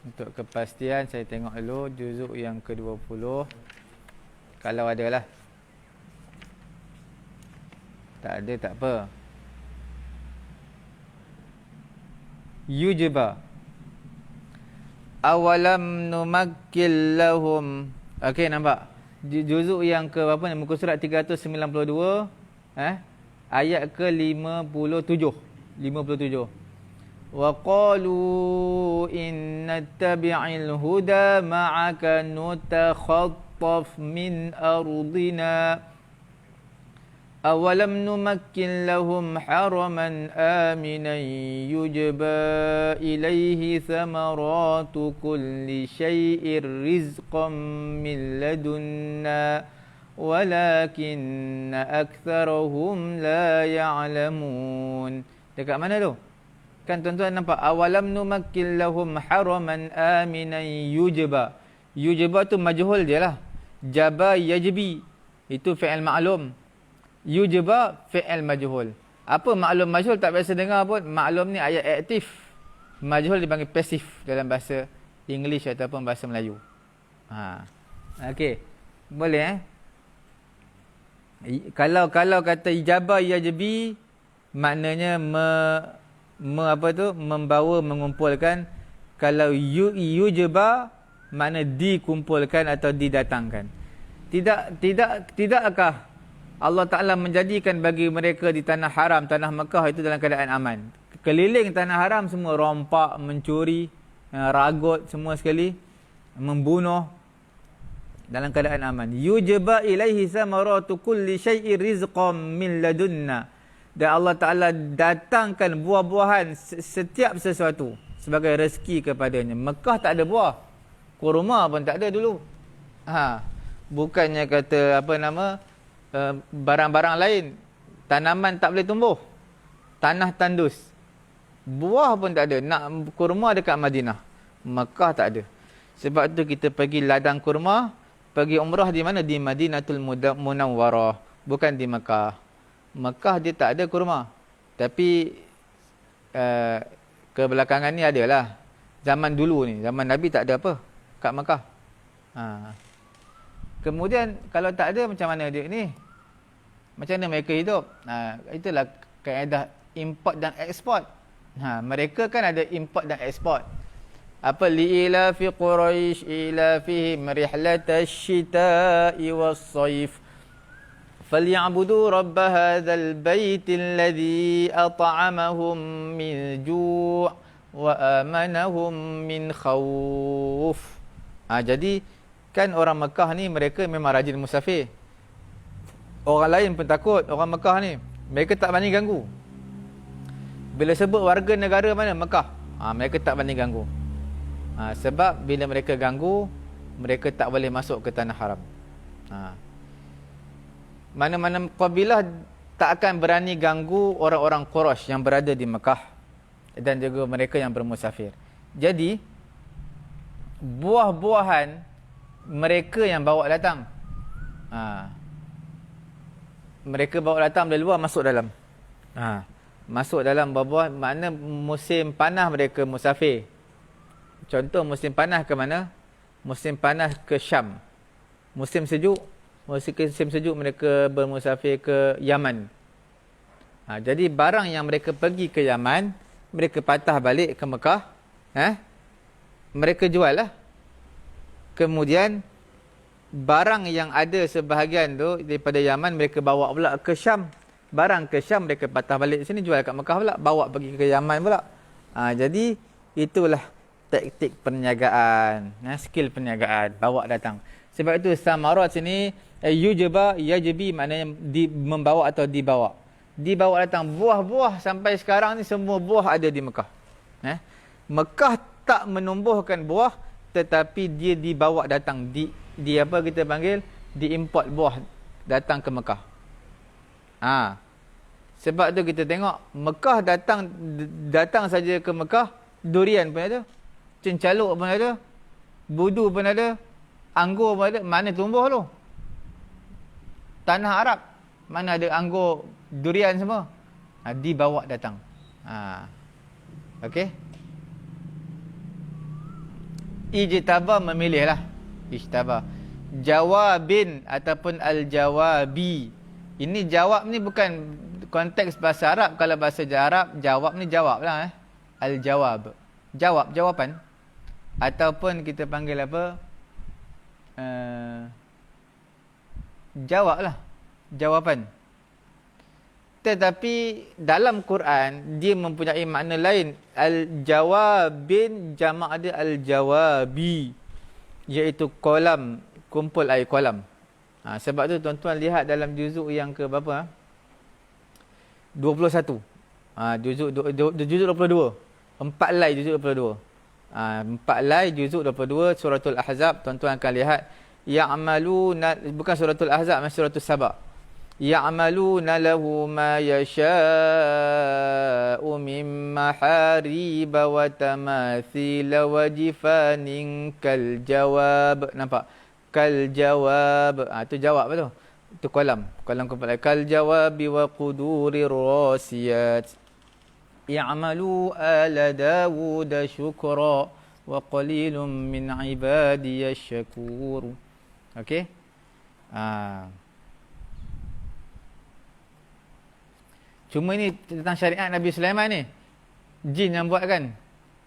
Untuk kepastian saya tengok dulu juzuk yang ke-20. Kalau ada lah. Tak ada, tak apa. Yujba. Awalam numakkil lahum. Okey, nampak? Juzuk yang ke berapa ni? Muka surat 392. Ayat ke 57. 57. Wa qalu inna tabi'il huda ma'aka nutakhattaf min ardina. أَوَلَمْ نُمَكِّنْ لَهُمْ حَرَمًا آمِنًا يُجْبَى إِلَيْهِ ثَمَرَاتُ كُلِّ شَيْءٍ رِزْقًا مِنْ لَدُنَّا وَلَكِنَّ أَكْثَرَهُمْ لَا يَعْلَمُونَ. Dekat mana tu? Kan tuan-tuan nampak, أَوَلَمْ نُمَكِّنْ لَهُمْ حَرَمًا آمِنًا يُجْبَى. Yujba tu majhul dia lah. Jaba yajbi, itu fi'il ma'lum. Yujba fi'il majhul. Apa maklum majhul tak biasa dengar pun. Maklum ni ayat aktif. Majhul dipanggil pasif dalam bahasa English ataupun bahasa Melayu. Okey. Boleh Kalau kata ijabah yajbi, maknanya membawa, mengumpulkan. Kalau yujba makna dikumpulkan atau didatangkan. Tidakkah Allah Ta'ala menjadikan bagi mereka di tanah haram, tanah Mekah itu dalam keadaan aman. Keliling tanah haram semua rompak, mencuri, ragut semua sekali, membunuh dalam keadaan aman. Yujba ilaihi samaratu kulli syai'in rizqan min ladunna. Dan Allah Ta'ala datangkan buah-buahan setiap sesuatu sebagai rezeki kepadanya. Mekah tak ada buah. Kurma pun tak ada dulu. Bukannya kata barang-barang lain, tanaman tak boleh tumbuh, tanah tandus, buah pun tak ada. Nak kurma dekat Madinah, Mekah tak ada. Sebab tu kita pergi ladang kurma, pergi umrah di mana? Di Madinatul Munawwarah, bukan di Mekah. Mekah dia tak ada kurma. Tapi kebelakangan ni adalah. Zaman dulu ni, zaman Nabi tak ada apa kat Mekah. Kemudian kalau tak ada, macam mana dia ni? Macam mana mereka hidup? Itulah kaedah import dan ekspor. Mereka kan ada import dan ekspor. Apa li'ila fi Quraisy ila fihim rihlatash shita'i was-sayf falyabudu rabb hadzal baitil ladzi at'amahum min ju' wa amanahum min khauf. Jadi kan orang Mekah ni mereka memang rajin musafir. Orang lain pun takut orang Mekah ni. Mereka tak berani ganggu. Bila sebut warga negara mana? Mekah. Mereka tak berani ganggu. Sebab bila mereka ganggu, mereka tak boleh masuk ke tanah haram. Mana-mana kabilah tak akan berani ganggu orang-orang Quraisy yang berada di Mekah dan juga mereka yang bermusafir. Jadi buah-buahan mereka yang bawa datang. Mereka bawa datang dari luar, masuk dalam. Masuk dalam buah-buah, makna musim panas mereka musafir. Contoh musim panas ke mana? Musim panas ke Syam. Musim sejuk mereka bermusafir ke Yaman. Jadi barang yang mereka pergi ke Yaman, mereka patah balik ke Mekah, mereka jual lah. Kemudian barang yang ada sebahagian tu daripada Yaman mereka bawa pula ke Syam. Barang ke Syam mereka patah balik sini, jual kat Mekah pula, bawa pergi ke Yaman pula. Jadi itulah taktik perniagaan, skill perniagaan, bawa datang. Sebab itu samarat sini yujba yajbi, maknanya membawa atau dibawa. Dibawa datang buah-buah sampai sekarang ni semua buah ada di Mekah. Mekah tak menumbuhkan buah, tetapi dia dibawa datang, di apa kita panggil, diimport buah datang ke Mekah. Sebab tu kita tengok Mekah datang saja ke Mekah, durian pun ada, cencaluk pun ada, budu pun ada, anggur pun ada. Mana tumbuh tu? Tanah Arab mana ada anggur, durian semua? Dibawa datang. Okey. Ijtaba, memilihlah. Ijtaba. Jawabin ataupun al-jawabi. Ini jawab ni bukan konteks bahasa Arab. Kalau bahasa Arab, jawab ni jawab lah. Al-jawab. Jawab, jawapan. Ataupun kita panggil apa? Jawab lah. Jawapan. Tetapi dalam Quran, dia mempunyai makna lain. Al-jawabin, jamak dia al-jawabi. Iaitu kolam, kumpul air kolam. Sebab tu tuan-tuan lihat dalam juzuk yang ke berapa? 21. Juzuk 22. 4 lai juzuk 22. 4 lai juzuk 22 suratul Ahzab. Tuan-tuan akan lihat ya'maluna, bukan suratul Ahzab, suratul Sabah. Ya'maluna lahu ma yasha'u min maharib wa tamathil wa jifanin kal jawab. Nampak? Kal jawab. Itu jawab apa tu? Itu kolam kumpul. Kal jawabi wa qudurir rasiyat. Ya'malu ala Dawud syukra wa qalilum min ibadiyash syakur. Okey? Cuma ini tentang syariat Nabi Sulaiman ni. Jin yang buat kan.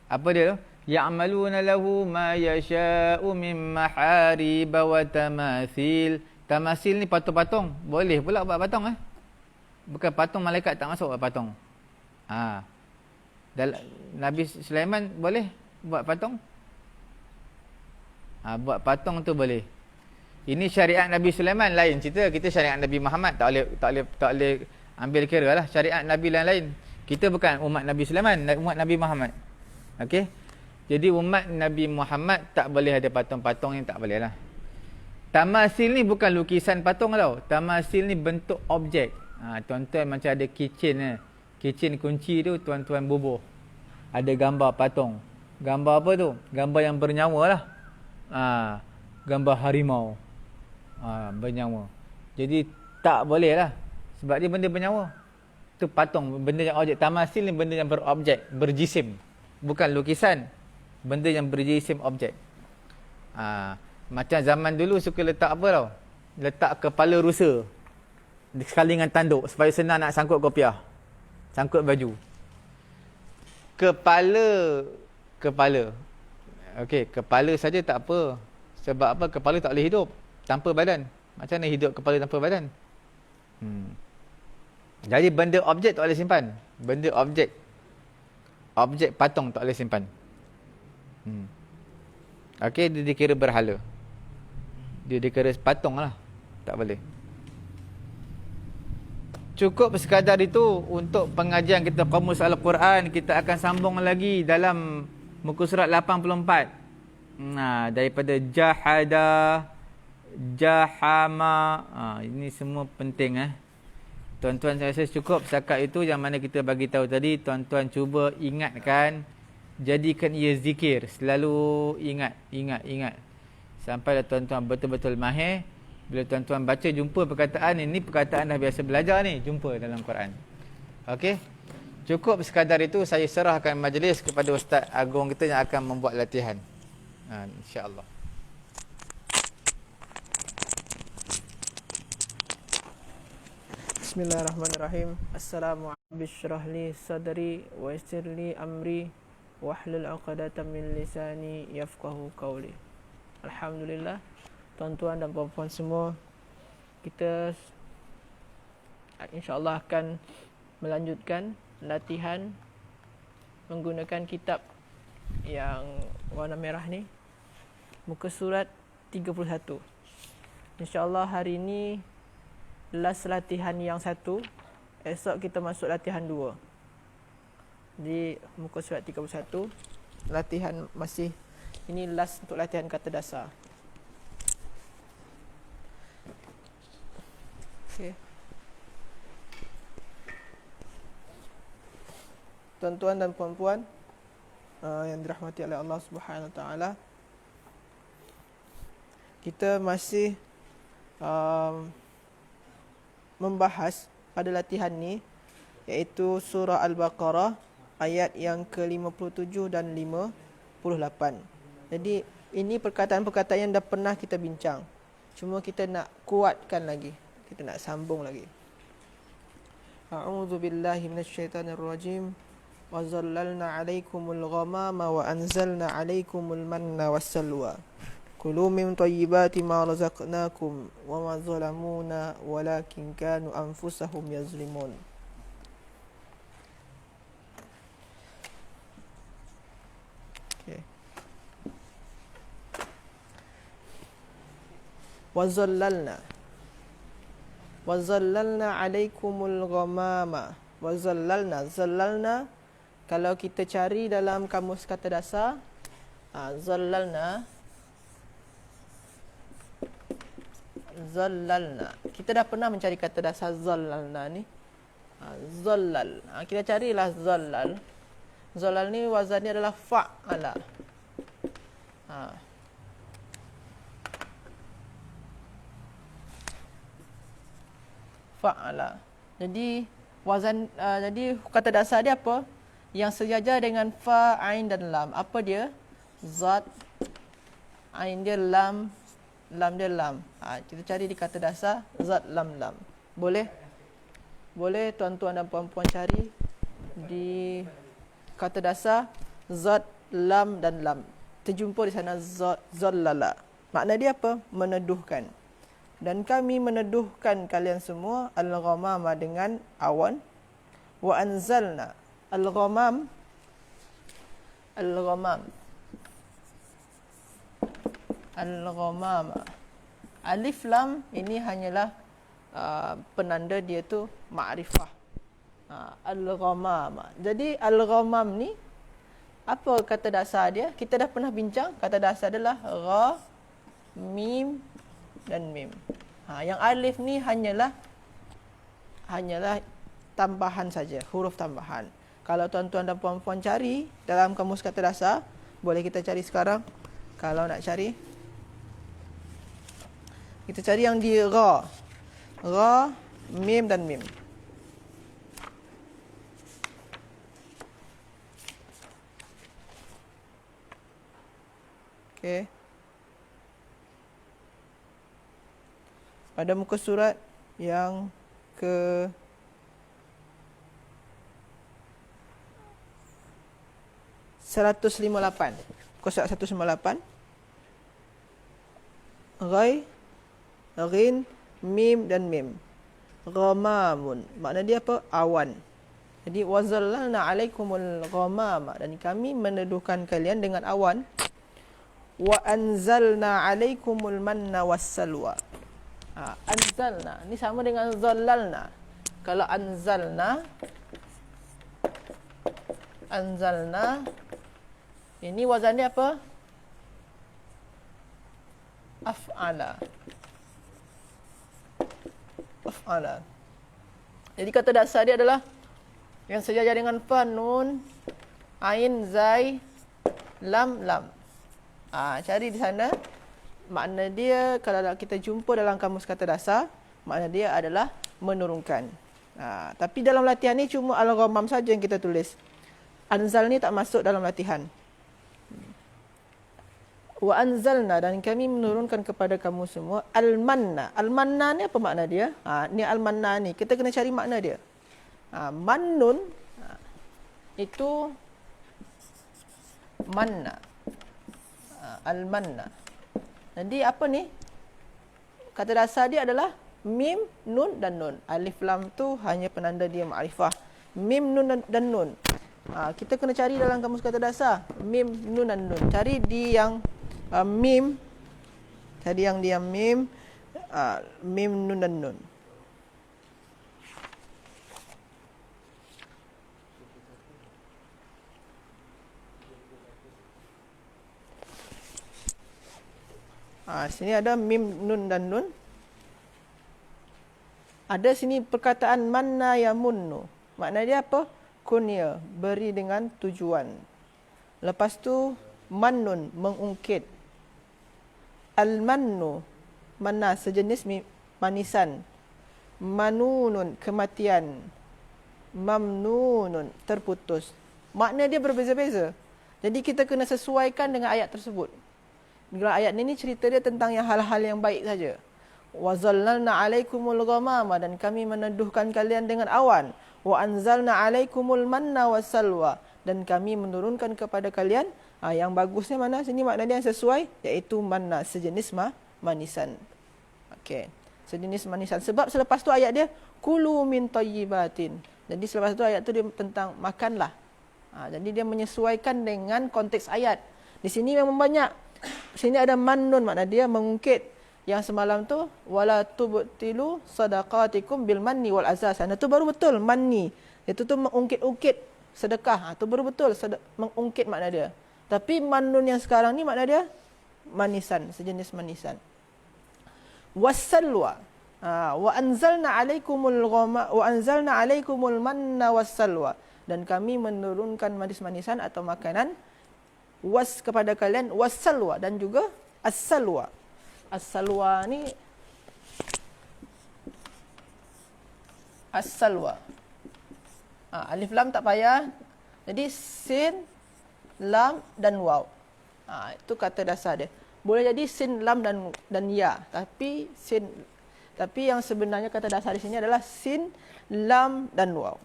Apa dia tu? Ya'maluna lahu ma yasha'u min maharib wa tamathil. Tamathil ni patung-patung. Boleh pula buat patung Bukan patung malaikat tak masuk buat patung. Nabi Sulaiman boleh buat patung? Buat patung tu boleh. Ini syariat Nabi Sulaiman lain cerita. Kita syariat Nabi Muhammad tak boleh ambil kira lah. Syariat Nabi lain. Kita bukan umat Nabi Sulaiman, umat Nabi Muhammad. Okey. Jadi umat Nabi Muhammad tak boleh ada patung-patung ni, tak boleh lah. Tamasil ni bukan lukisan patung tau. Tamasil ni bentuk objek. Tuan-tuan macam ada kitchen kitchen kunci tu tuan-tuan bubuh. Ada gambar patung. Gambar apa tu? Gambar yang bernyawa lah. Gambar harimau. Bernyawa. Jadi tak boleh lah. Sebab dia benda bernyawa. Itu patung. Benda yang objek. Tamasil ni benda yang berobjek. Berjisim. Bukan lukisan. Benda yang berjisim objek. Macam zaman dulu suka letak apa tau? Letak kepala rusa. Sekali dengan tanduk. Supaya senang nak sangkut kopiah. Sangkut baju. Kepala. Okey, kepala saja tak apa. Sebab apa? Kepala tak boleh hidup tanpa badan. Macam mana hidup kepala tanpa badan? Jadi benda objek tak boleh simpan. Benda objek patung tak boleh simpan. Okey, dia dikira berhala. Dia dikira patung lah. Tak boleh. Cukup sekadar itu untuk pengajian kita Qamus Al-Quran. Kita akan sambung lagi dalam muka surat 84. Nah, daripada jahada, jahama. Ini semua penting Tuan-tuan, saya rasa cukup setakat itu yang mana kita bagi tahu tadi. Tuan-tuan cuba ingatkan, jadikan ia zikir. Selalu ingat. Sampailah tuan-tuan betul-betul mahir. Bila tuan-tuan baca jumpa perkataan ini, perkataan dah biasa belajar ni, jumpa dalam Quran. Okey. Cukup sekadar itu, saya serahkan majlis kepada Ustaz Agung kita yang akan membuat latihan. InsyaAllah. Bismillahirrahmanirrahim. Assalamualaikum bishrahli sadri wa yassirli amri wahlul 'uqdatam min lisani yafqahu qawli. Alhamdulillah, tuan-tuan dan puan-puan semua, kita insya-Allah akan melanjutkan latihan menggunakan kitab yang warna merah ni, muka surat 31. Insya-Allah hari ini last latihan yang 1, esok kita masuk latihan 2. Di muka surat 31, latihan masih ini last untuk latihan kata dasar. Okey. Tuan-tuan dan puan-puan yang dirahmati oleh Allah Subhanahu Wa Taala, kita masih membahas pada latihan ni, iaitu surah Al-Baqarah ayat yang ke-57 dan 58. Jadi ini perkataan-perkataan yang dah pernah kita bincang, cuma kita nak kuatkan lagi, kita nak sambung lagi. A'udzu billahi minasyaitonir rajim. Wa zallalna 'alaikumul ghamama wa anzalna 'alaikumul manna wassalwa. Kulu min thayyibati ma razaqnakum wa ma zalamuna walakin kanu anfusahum yazlimun. Okay. Wa zallalna 'alaikumul ghamama. Wa zallalna, kalau kita cari dalam kamus kata dasar, zallalna, kita dah pernah mencari kata dasar zallalna ni. Zallal, kita carilah zallal. Zallal ni wazannya adalah fa'ala. Fa'ala. Jadi wazan, jadi kata dasar dia apa? Yang sejajar dengan fa, ain dan lam. Apa dia? Zat, ain dia lam, lam dia lam. Kita cari di kata dasar zat, lam, lam. Boleh? Boleh tuan-tuan dan puan-puan cari di kata dasar zat, lam dan lam. Terjumpa di sana zat, zallala. Makna dia apa? Meneduhkan. Dan kami meneduhkan kalian semua al-ghamama dengan awan. Wa anzalna al-ghamam, al-ghamama. Alif lam ini hanyalah penanda dia tu ma'rifah. Al-ghamama. Jadi al-ghamam ni apa kata dasar dia? Kita dah pernah bincang. Kata dasar adalah ra, mim dan mim. Yang alif ni hanyalah tambahan saja, huruf tambahan. Kalau tuan-tuan dan puan-puan cari dalam kamus kata dasar, boleh kita cari sekarang. Kalau nak cari, kita cari yang di ra, mim dan mim. Okey. Pada muka surat yang ke 158. Muka surat 158. Ghai, ghin, mim dan mim. Ghamamun. Makna dia apa? Awan. Jadi wazallalna alaikumul ghamama, dan kami meneduhkan kalian dengan awan. Wa anzalna alaikumul manna wassalwa. Anzalna ni sama dengan zallalna. Kalau anzalna, ini wazan dia apa? Af'ala. Jadi kata dasar dia adalah yang sejajar dengan fa, nun, ain, zai, lam. Cari di sana. Makna dia kalau kita jumpa dalam kamus kata dasar, makna dia adalah menurunkan. Tapi dalam latihan ni cuma al-ghamam saja yang kita tulis. Anzal ni tak masuk dalam latihan. Wa anzalna, dan kami menurunkan kepada kamu semua al-manna. Al-manna ni apa makna dia? Ni al-manna ni kita kena cari makna dia. Mannun itu manna. Al-manna. Jadi apa ni? Kata dasar dia adalah mim, nun dan nun. Alif lam tu hanya penanda dia ma'rifah. Mim, nun dan nun. Kita kena cari dalam kamus kata dasar mim, nun dan nun. Cari di yang mim. Cari yang dia mim, mim, nun dan nun. Sini ada mim, nun dan nun. Ada sini perkataan manna yamunnu. Makna dia apa? Kunya, beri dengan tujuan. Lepas tu mannun, mengungkit. Al-mannu, manna, sejenis manisan. Manunun, kematian. Mamnunun, terputus. Makna dia berbeza-beza. Jadi kita kena sesuaikan dengan ayat tersebut. Dalam ayat ini cerita dia tentang yang hal-hal yang baik saja. Wa zallalna alaikumul ghamama, dan kami meneduhkan kalian dengan awan. Wa anzalna alaikumul manna wassalwa, dan kami menurunkan kepada kalian yang bagusnya mana sini makna dia yang sesuai, iaitu manna, sejenis manisan. Okey, sejenis manisan. Sebab selepas tu ayat dia kulu min thayyibatin. Jadi selepas tu ayat tu dia tentang makanlah. Jadi dia menyesuaikan dengan konteks ayat. Di sini memang banyak. Sini ada mannun, makna dia mengungkit. Yang semalam tu wala tubtilu sadaqatikum bil manni wal azza. Sana tu baru betul manni. Itu tu mengungkit-ungkit sedekah. Tu baru betul mengungkit makna dia. Tapi mannun yang sekarang ni makna dia manisan, sejenis manisan. Wassalwa. Wa anzalna alaikumul manna wassalwa, dan kami menurunkan manis-manisan atau makanan kepada kalian, wassalwa, dan juga as-salwa. As-salwa ni as-salwa. Alif lam tak payah. Jadi sin, lam dan waw. Itu kata dasar dia. Boleh jadi sin, lam dan ya. Tapi yang sebenarnya kata dasar di sini adalah sin, lam dan waw.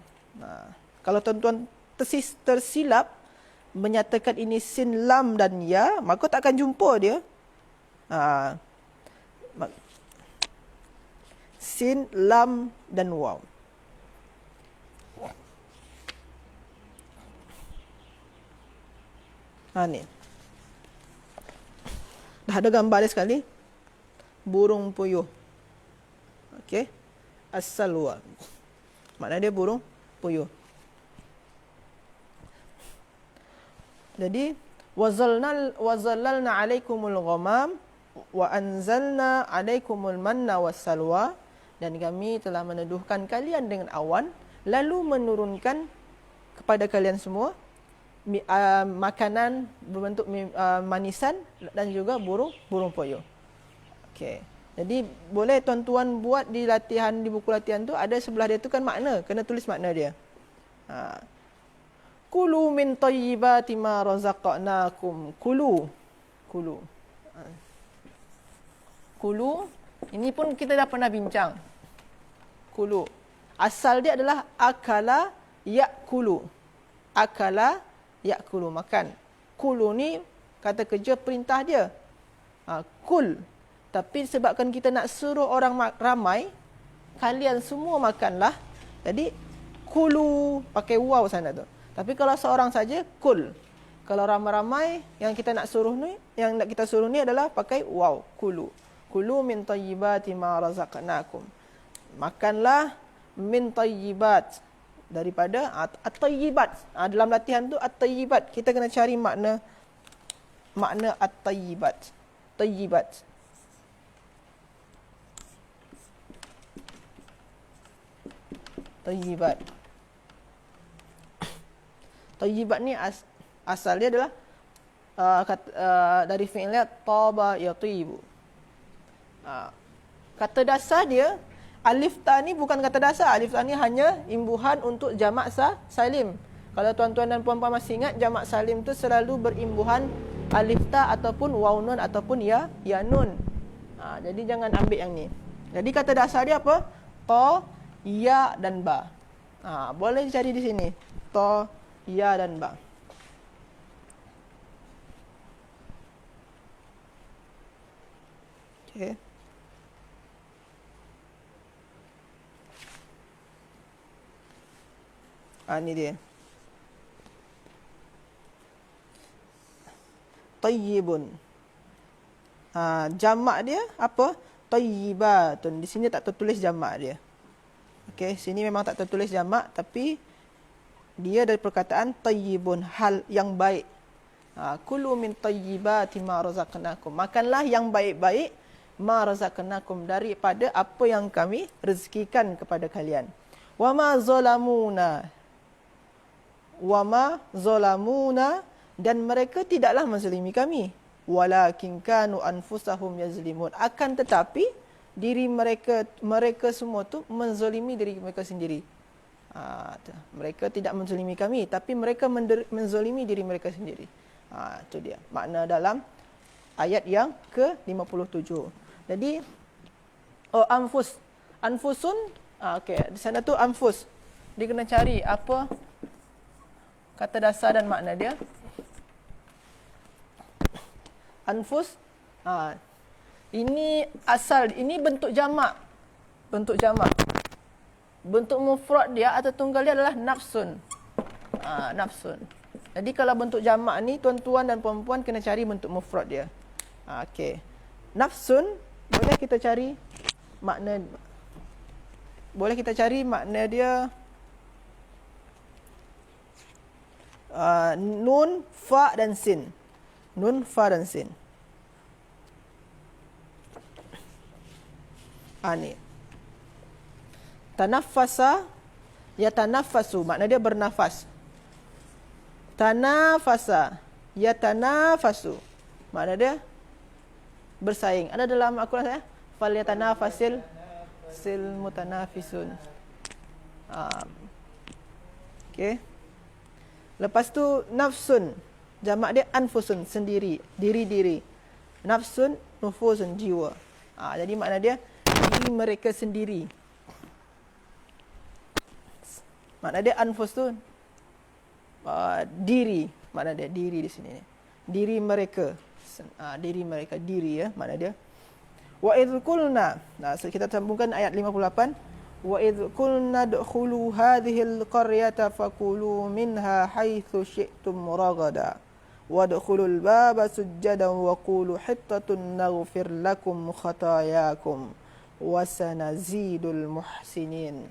Kalau tuan-tuan tersilap menyatakan ini sin, lam dan ya, maka tak akan jumpa dia. Sin, lam dan waw. Ni. Dah ada gambar dia sekali. Burung puyuh. Okey. As-salwa. Makna dia burung puyuh. Jadi wazallalna alaikumul ghamam wa anzalna alaikumul manna wassalwa, dan kami telah meneduhkan kalian dengan awan, lalu menurunkan kepada kalian semua makanan berbentuk manisan dan juga burung puyuh. Okey. Jadi boleh tuan-tuan buat di latihan, di buku latihan tu ada sebelah dia tu kan makna, kena tulis makna dia. Kulu min thayyibati ma razaqnakum. Kulu. Ini pun kita dah pernah bincang. Kulu. Asal dia adalah akala yakulu. Akala yakulu, makan. Kulu ni kata kerja perintah dia. Kul. Tapi sebabkan kita nak suruh orang ramai, kalian semua makanlah. Jadi kulu pakai waw sana tu. Tapi kalau seorang saja kul. Kalau ramai-ramai yang kita nak suruh ni, adalah pakai waw, kulu. Kulu min thayyibati ma razaqnakum. Makanlah min tayyibat, daripada at-tayyibat. Dalam latihan tu at-tayyibat, kita kena cari makna at-tayyibat. Tayyibat. Tayyibat. Tayyibat ni asal dia adalah dari fi'ilnya taba yatibu. Kata dasar dia, alif ta ni bukan kata dasar. Alif ta ni hanya imbuhan untuk jamak salim. Kalau tuan-tuan dan puan-puan masih ingat, jamak salim tu selalu berimbuhan alif ta ataupun waw nun ataupun ya nun. Jadi jangan ambil yang ni. Jadi kata dasar dia apa? Ta, ya dan ba. Boleh cari di sini. Ta, ya dan ba. Okey. Ni dia. Tayyibun. Jamak dia apa? Tayyibatun. Di sini tak tertulis jamak dia. Okey, sini memang tak tertulis jamak, tapi dia dari perkataan tayyibun, hal yang baik. Kulu min tayyibati ma razaqnakum. Makanlah yang baik-baik ma razaqnakum, daripada apa yang kami rezekikan kepada kalian. Wa ma zalamuna. Wa ma zalamuna, dan mereka tidaklah menzalimi kami. Walakin kanu anfusahum yazlimun. Akan tetapi diri mereka semua tu menzalimi diri mereka sendiri. Mereka tidak menzalimi kami, tapi mereka menzalimi diri mereka sendiri. Itu dia makna dalam ayat yang ke-57. Jadi anfusun, okey, di sana tu anfus. Dia kena cari apa kata dasar dan makna dia. Anfus, ini asal, ini bentuk jamak. Bentuk jamak. Bentuk mufrad dia atau tunggal dia adalah nafsun. Nafsun. Jadi kalau bentuk jamak ni, tuan-tuan dan puan-puan kena cari bentuk mufrad dia. Okey. Nafsun, boleh kita cari makna, dia nun, fa dan sin. Nun, fa dan sin. Ni. Tanaffasa, yatanaffasu, makna dia bernafas. Tanafasa, yatanafasu, makna dia bersaing. Ada dalam Al-Quran saya, fal yatanafasil mutanafisun. Okey. Lepas tu nafsun, jamak dia anfusun, sendiri, diri-diri. Nafsun, nufusun, jiwa. Jadi makna dia diri mereka sendiri. Makna dia anfus tu diri, makna dia diri di sini. Diri mereka. Diri mereka, diri ya, makna dia. Wa idz qulna. Kita sambungkan ayat 58. Wa idz qulna dkhulu hadhihi alqaryata fakulu minha haitsu syi'tum ragada. Wadkhulul baba sujjadan wa qulu hittatun naghfir lakum khatayakum wa sanazidul muhsinin.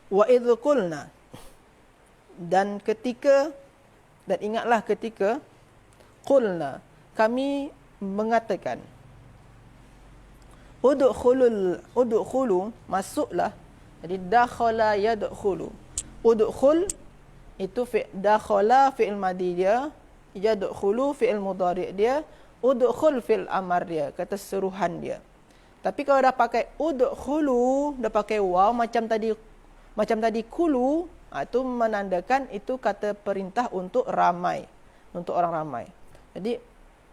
Wa idz qulna, dan ingatlah ketika qulna, kami mengatakan, udkhulu, masuklah. Jadi dakhala yadkhulu. Udkhul itu dakhala fi'il madhi dia, yadkhulu fi'il mudhari' dia, udkhul fi'il amar dia, kata seruhan dia. Tapi kalau dah pakai udkhulu, dah pakai waw macam tadi kulu, itu menandakan itu kata perintah untuk ramai, untuk orang ramai. Jadi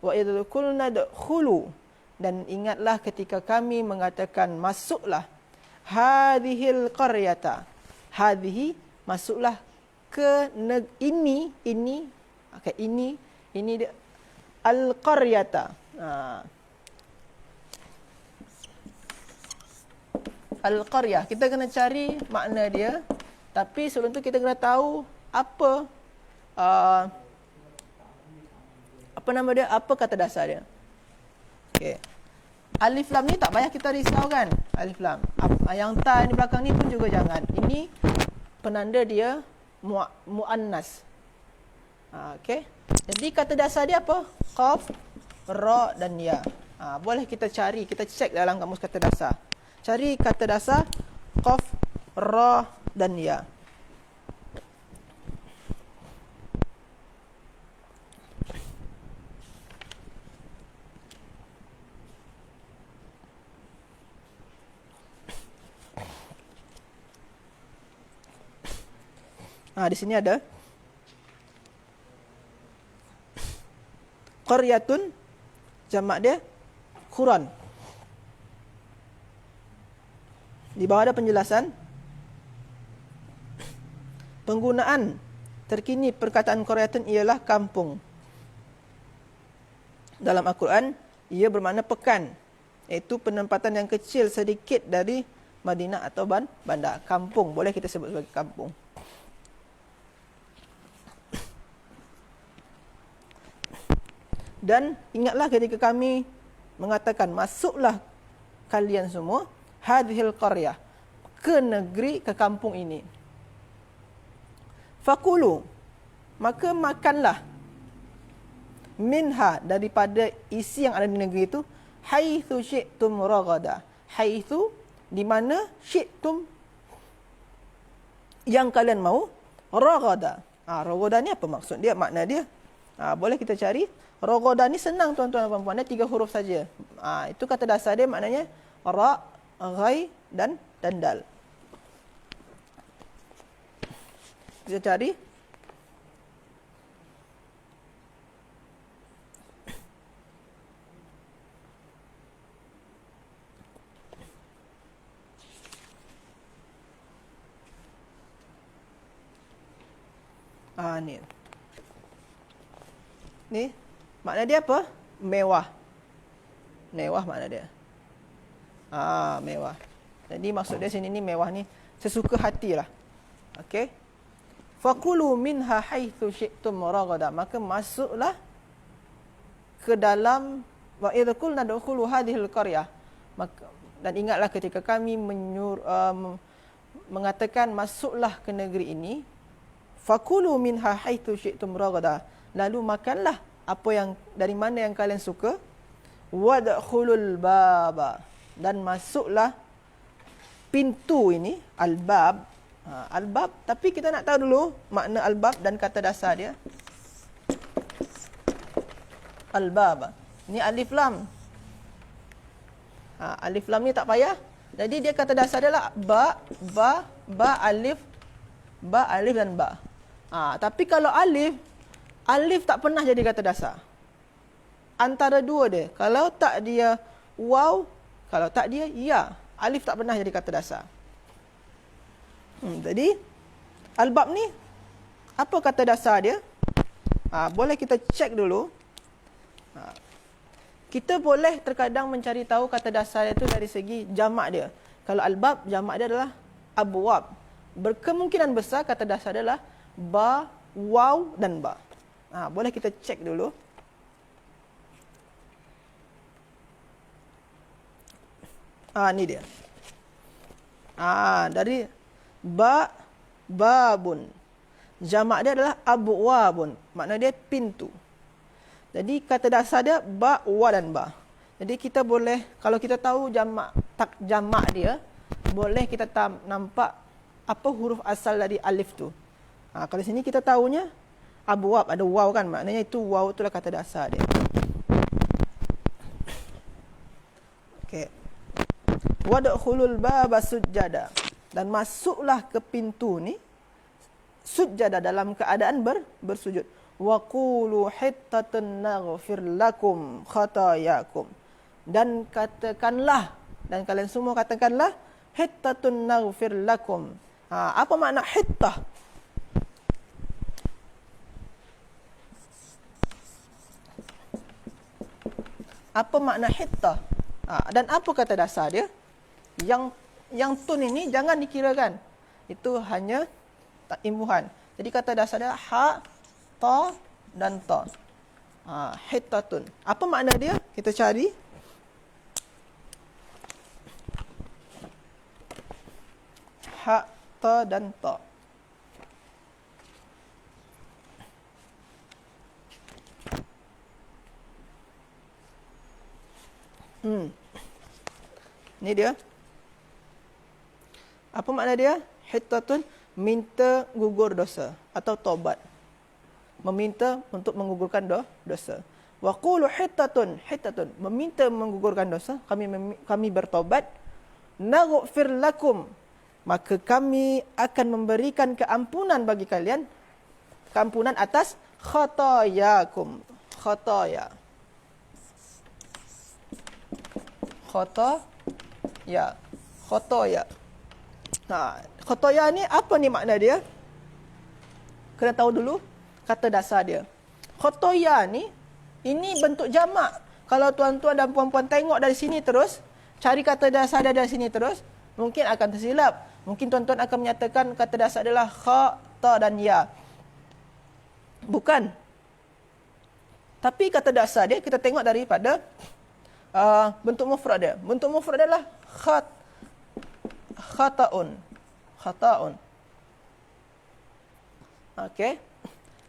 wa idz qulna dkhulu, dan ingatlah ketika kami mengatakan masuklah, hadhil qaryata, hadhihi, masuklah ke ini dia al qaryata. Al-qaryah, kita kena cari makna dia. Tapi sebelum tu kita kena tahu apa apa kata dasar dia. Okey. Alif lam ni tak payah kita risau kan. Alif lam. Yang ta di belakang ni pun juga jangan. Ini penanda dia muannas. Okey. Jadi kata dasar dia apa? Qaf, ra dan ya. Boleh kita cari, kita cek dalam kamus kata dasar. Cari kata dasar qaf, ra dan ya. Di sini ada qaryatun, jamak dia quran. Di bawah ada penjelasan penggunaan terkini perkataan qaryatun ialah kampung. Dalam Al-Quran ia bermakna pekan, iaitu penempatan yang kecil sedikit dari Madinah atau bandar. Kampung boleh kita sebut sebagai kampung. Dan ingatlah ketika kami mengatakan, masuklah kalian semua hadhil qaryah, ke negeri, ke kampung ini. Fakulu, maka makanlah, minha, daripada isi yang ada di negeri itu, haitsu syi'tum ragada. Haitsu, di mana, syi'tum, yang kalian mau, ragada. Ragada ni apa maksud dia, makna dia? Boleh kita cari. Ragada ni senang tuan-tuan dan puan-puan, dia 3 huruf saja. Itu kata dasar dia, maknanya ra, ghai dan dal. Kita cari. Ni. Makna dia apa? Mewah. Mewah makna dia. Mewah. Jadi maksud dia sini ni mewah ni sesuka hatilah. Okey. Fakulu minha haitsu syi'tum ragada. Maka masuklah ke dalam wa idh qulna dukhulu hadhil qaryah. Dan ingatlah ketika kami mengatakan masuklah ke negeri ini, fakulu minha haitsu syi'tum ragada. Lalu makanlah apa yang dari mana yang kalian suka, wadkhulul baba, dan masuklah pintu ini, albab. Albab, tapi kita nak tahu dulu makna albab dan kata dasar dia. Albab, ini alif lam. Alif lam ni tak payah. Jadi dia kata dasar dia lah ba alif dan ba. Tapi kalau alif tak pernah jadi kata dasar. Antara dua dia. Kalau tak dia waw, kalau tak dia ya. Alif tak pernah jadi kata dasar. Jadi albab ni apa kata dasar dia? Boleh kita cek dulu. Kita boleh terkadang mencari tahu kata dasar itu dari segi jamak dia. Kalau albab, jamak dia adalah abwab. Berkemungkinan besar kata dasar dia adalah ba, waw dan ba. Boleh kita cek dulu. Ni dia. Dari babun. Jamak dia adalah abwabun. Makna dia pintu. Jadi kata dasar dia ba, wa dan ba. Jadi kita boleh, kalau kita tahu jamak dia, boleh kita nampak apa huruf asal dari alif tu. Kalau sini kita tahunya abwab, ada waw kan, maknanya itu waw itulah kata dasar dia. Okey. Wadkhulul baba sujjada, dan masuklah ke pintu ni sujjada, dalam keadaan bersujud. Wa qulu hittatun naghfir lakum khatayakum, dan katakanlah, dan kalian semua katakanlah, hittatun naghfir lakum. Apa makna hittah? Apa makna hittah? Dan apa kata dasar dia? Yang tun ini jangan dikirakan. Itu hanya imbuhan. Jadi kata dasar dia ha, ta dan ta. Hittatun. Apa makna dia? Kita cari. Ha, ta dan ta. Ini dia. Apa makna dia? Hittatun, minta gugur dosa atau taubat. Meminta untuk menggugurkan dosa. Wa qulu hittatun, meminta menggugurkan dosa, kami bertaubat. Naghfir lakum, maka kami akan memberikan keampunan bagi kalian, keampunan atas khatayakum. Khataya. Khataya. Khataya ni apa ni makna dia? Kena tahu dulu kata dasar dia. Khataya ni, ini bentuk jamak. Kalau tuan-tuan dan puan-puan tengok dari sini terus, cari kata dasar dia dari sini terus, mungkin akan tersilap. Mungkin tuan-tuan akan menyatakan kata dasar adalah kha, ta dan ya. Bukan. Tapi kata dasar dia, kita tengok daripada bentuk mufrad dia. Bentuk mufrad adalah khataun. Okey.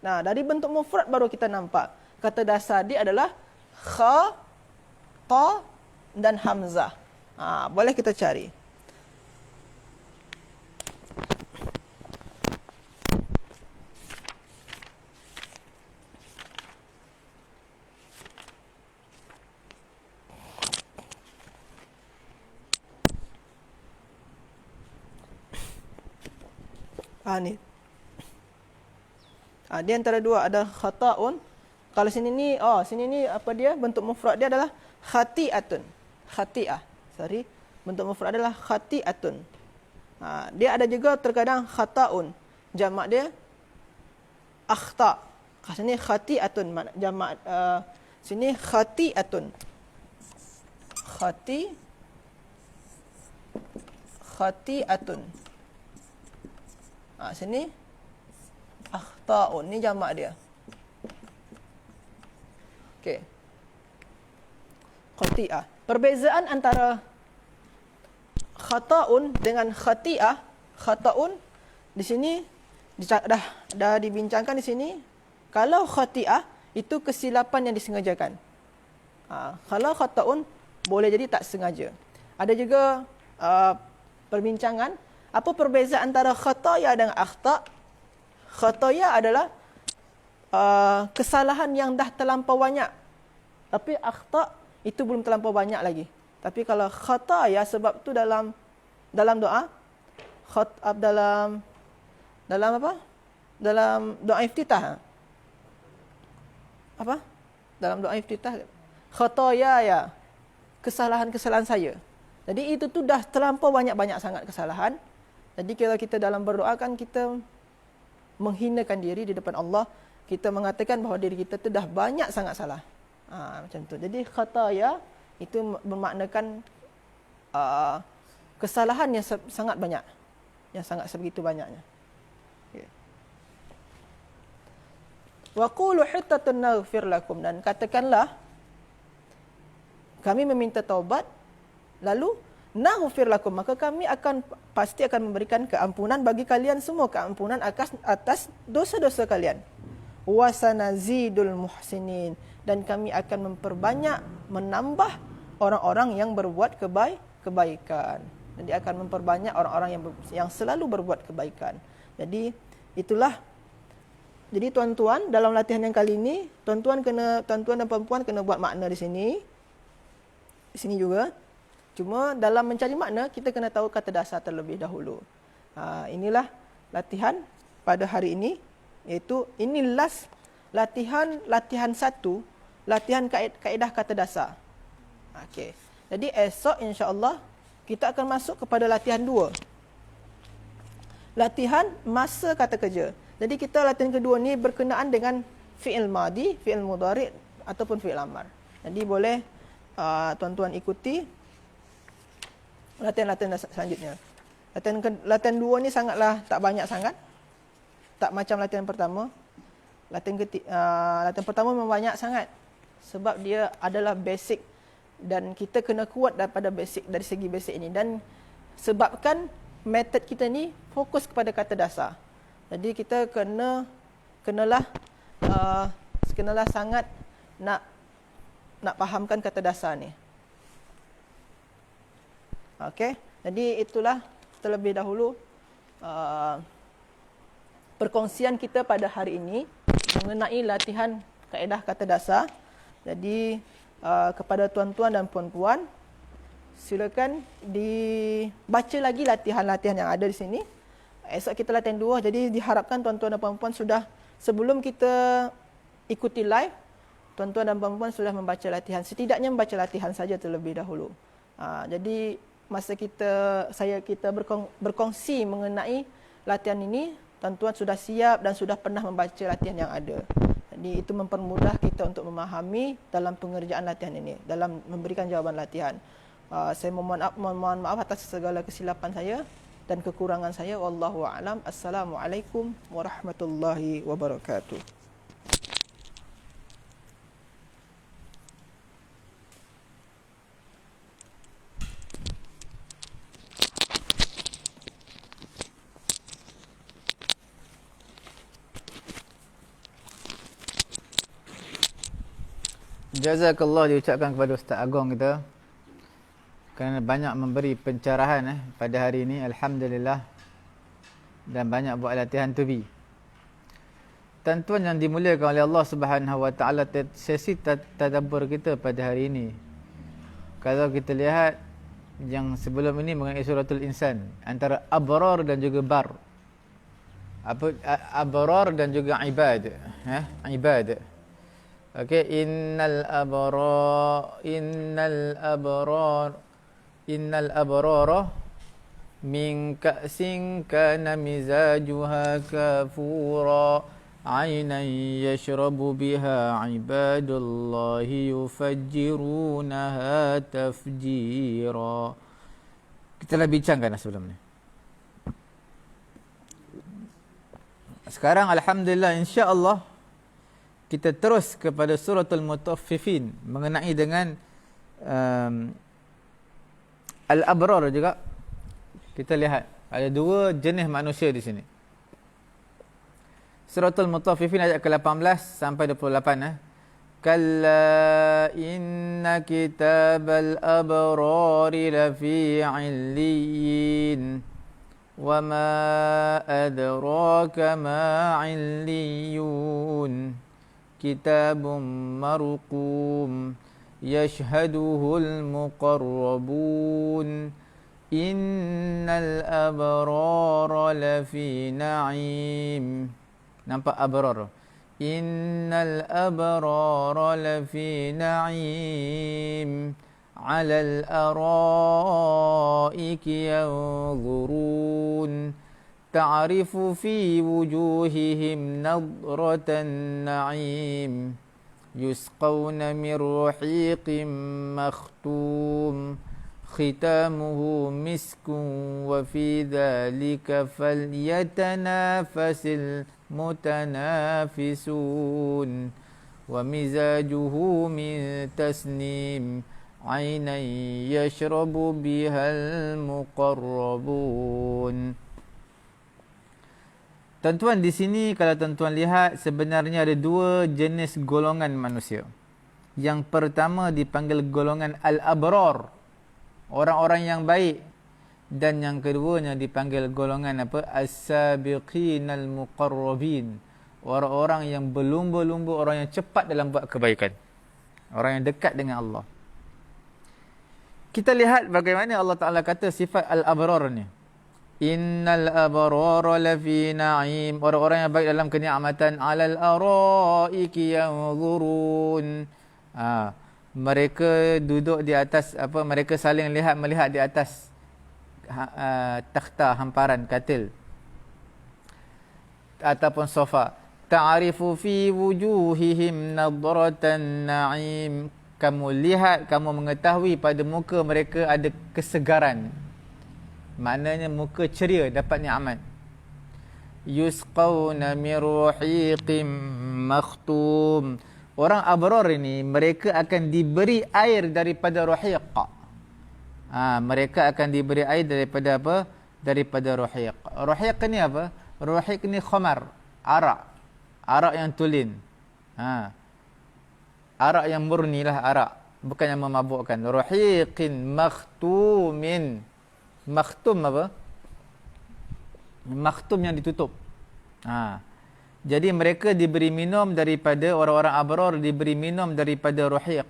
Nah, dari bentuk mufrad baru kita nampak kata dasar dia adalah kha, ta dan hamzah. Boleh kita cari. Ni. Dia antara dua, ada khata'un. Kalau sini ni, sini ni apa dia? Bentuk mufrad dia adalah khati'atun. Khati'ah. Bentuk mufrad adalah khati'atun. Dia ada juga terkadang khata'un. Jamak dia akhta'. Sini khati'atun, jamak sini khati'atun. Khati'atun. Sini akhta'un, ni jamak dia. Okey. Khati'ah. Perbezaan antara khata'un dengan khati'ah. Khata'un di sini dah dibincangkan di sini. Kalau khati'ah itu kesilapan yang disengajakan. Kalau khata'un boleh jadi tak sengaja. Ada juga perbincangan apa perbezaan antara khataya dan akhta'? Khataya adalah kesalahan yang dah terlampau banyak. Tapi akhta' itu belum terlampau banyak lagi. Tapi kalau khataya, sebab tu dalam doa, dalam apa? Dalam doa iftitah. Apa? Dalam doa iftitah, khataya ya, kesalahan-kesalahan saya. Jadi itu tu dah terlampau banyak sangat kesalahan. Jadi kalau kita dalam berdoa kan kita menghinakan diri di depan Allah, kita mengatakan bahawa diri kita tu dah banyak sangat salah. Macam tu. Jadi khataya itu bermaknakan kesalahan yang sangat banyak, yang sangat sebegitu banyaknya. Wa qulu hittatun naghfir lakum, dan katakanlah kami meminta taubat, lalu naghfir lakum, maka kami pasti akan memberikan keampunan bagi kalian semua, keampunan atas dosa-dosa kalian. Wa sanazidul muhsinin, dan kami akan menambah orang-orang yang berbuat kebaikan. Jadi akan memperbanyak orang-orang yang selalu berbuat kebaikan. Jadi itulah. Jadi tuan-tuan, dalam latihan yang kali ini, tuan-tuan dan perempuan kena buat makna di sini. Di sini juga. Cuma dalam mencari makna, kita kena tahu kata dasar terlebih dahulu. Inilah latihan pada hari ini. Iaitu ini last latihan 1, latihan kaedah kata dasar. Okey. Jadi esok insya-Allah kita akan masuk kepada latihan 2. Latihan masa kata kerja. Jadi kita latihan kedua ni berkenaan dengan fi'il madi, fi'il mudhari' ataupun fi'il amar. Jadi boleh tuan-tuan ikuti latihan-latihan selanjutnya. Latihan 2 ni sangatlah tak banyak sangat. tak macam latihan pertama. Latihan pertama memang banyak sangat sebab dia adalah basic dan kita kena kuat daripada basic, dari segi basic ini, dan sebabkan metod kita ni fokus kepada kata dasar. Jadi kita kenalah sangat nak fahamkan kata dasar ni. Okey, jadi itulah terlebih dahulu perkongsian kita pada hari ini mengenai latihan kaedah kata dasar. Jadi kepada tuan-tuan dan puan-puan, silakan dibaca lagi latihan-latihan yang ada di sini. Esok kita latihan 2, jadi diharapkan tuan-tuan dan puan-puan sudah, sebelum kita ikuti live, tuan-tuan dan puan-puan sudah membaca latihan. Setidaknya membaca latihan saja terlebih dahulu. Jadi masa kita berkongsi mengenai latihan ini, tuan-tuan sudah siap dan sudah pernah membaca latihan yang ada. Jadi itu mempermudah kita untuk memahami dalam pengerjaan latihan ini, dalam memberikan jawapan latihan. Saya mohon maaf atas segala kesilapan saya dan kekurangan saya. Wallahu a'lam. Assalamualaikum warahmatullahi wabarakatuh. Jazakallah diucapkan kepada Ustaz Agong kita kerana banyak memberi pencerahan pada hari ini, alhamdulillah, dan banyak buat latihan tubi. Tuan-tuan yang dimuliakan oleh Allah Subhanahu Wa Taala, sesi tadabbur kita pada hari ini, kalau kita lihat yang sebelum ini mengenai suratul insan, antara abrar dan juga bar. Abrar dan juga ibad, ibad. Okey, innal abrara min ka'sin kana mizajuha kafura aynan yashrabu biha ibadullahi yufajjirunaha tafjira. Kita dah bincangkan sebelum ni. Sekarang alhamdulillah, insya-Allah kita terus kepada suratul Mutaffifin mengenai dengan al-abrar juga. Kita lihat ada 2 jenis manusia di sini. Suratul Mutaffifin ayat ke-18 sampai 28. Kalla inna kitabal abrari lafi 'illiyin wa ma adraka ma 'illiyun kitabun marqum yashhaduhul muqarrabun innal abrara lafi na'im. Nampak abrar? Innal abrara lafi na'im 'alal araiki yanzurun تعرف في وجوههم نضرة النعيم يسقون من رحيق مختوم ختامه مسك وفي ذلك فليتنافس المتنافسون ومزاجه من تسنيم عينا يشرب بها المقربون. Tuan-tuan, di sini kalau tuan-tuan lihat, sebenarnya ada 2 jenis golongan manusia. Yang pertama dipanggil golongan al-abrar, orang-orang yang baik, dan yang keduanya dipanggil golongan apa? As-sabiqinal muqarrabin, orang-orang yang berlumba-lumba, orang yang cepat dalam buat kebaikan, orang yang dekat dengan Allah. Kita lihat bagaimana Allah Ta'ala kata sifat al-abrar ni. Innal abrara lafi na'im, orang-orang yang baik dalam kenikmatan, 'alal araiki yanzurun. Mereka duduk di atas mereka saling melihat di atas takhta, hamparan katil ataupun sofa. Ta'rifu fi wujuhihim nadratan na'im. Kamu lihat, kamu mengetahui pada muka mereka ada kesegaran. Maknanya muka ceria, dapat nikmat. yusqawna min rahiqim makhtum. Orang abrar ini mereka akan diberi air daripada rahiq. Mereka akan diberi air daripada apa? Daripada rahiq. Rahiq ni apa? Rahiq ni khamar, arak. Arak yang tulen. Arak yang murni lah arak. Bukan yang memabukkan. Rahiqin makhtumin. Makhtum apa? Makhtum yang ditutup. Jadi mereka diberi minum daripada, orang-orang abrar diberi minum daripada rahiq.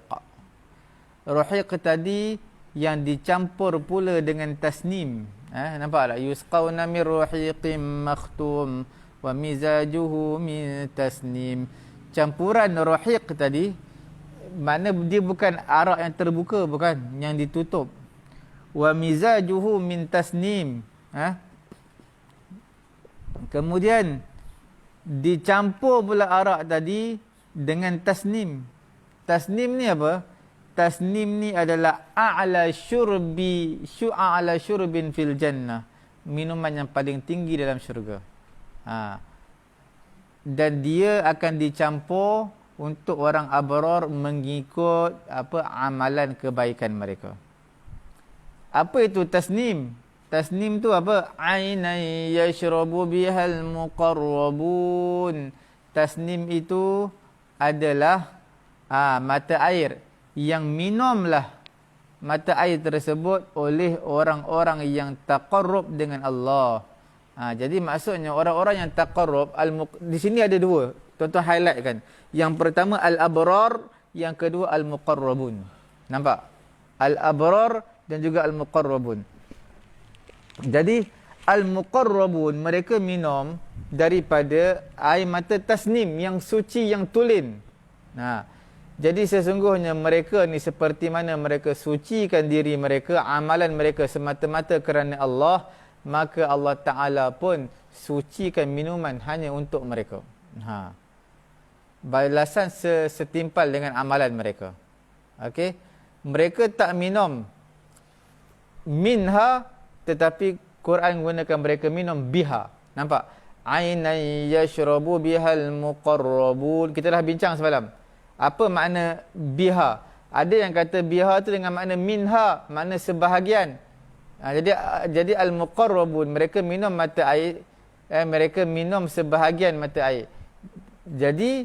Rahiq tadi yang dicampur pula dengan tasnim. Nampak tak? Yusqawna min rahiqim makhtum wa mizajuhu min tasnim. Campuran rahiq tadi, makna dia bukan arak yang terbuka, bukan, yang ditutup. Wa mizajuhu min tasnim. Kemudian dicampur pula arak tadi dengan tasnim. Tasnim ni apa? Tasnim ni adalah a'la syurbin fil jannah. Minuman yang paling tinggi dalam syurga. Dan dia akan dicampur untuk orang abrar mengikut apa amalan kebaikan mereka. Apa itu tasnim? Tasnim tu apa? Ainan yashrabu bihal muqarrabun. Tasnim itu adalah mata air yang minumlah mata air tersebut oleh orang-orang yang taqarrub dengan Allah. Jadi maksudnya orang-orang yang taqarrub, di sini ada dua. Tuan-tuan highlight kan. Yang pertama al-abrar, yang kedua al-muqarrabun. Nampak? Al-abrar dan juga al-muqarrabun. Jadi al-muqarrabun mereka minum daripada air mata tasnim yang suci, yang tulen. Jadi sesungguhnya mereka ni seperti mana mereka sucikan diri mereka, amalan mereka semata-mata kerana Allah, maka Allah Ta'ala pun sucikan minuman hanya untuk mereka. Balasan setimpal dengan amalan mereka. Okey, mereka tak minum minha, tetapi Quran gunakan mereka minum biha. Nampak? Ainan yashrabu bihal muqarrabun. Kita dah bincang semalam. Apa makna biha? Ada yang kata biha tu dengan makna minha, makna sebahagian. Jadi al-muqarrabun mereka minum mata air, mereka minum sebahagian mata air. Jadi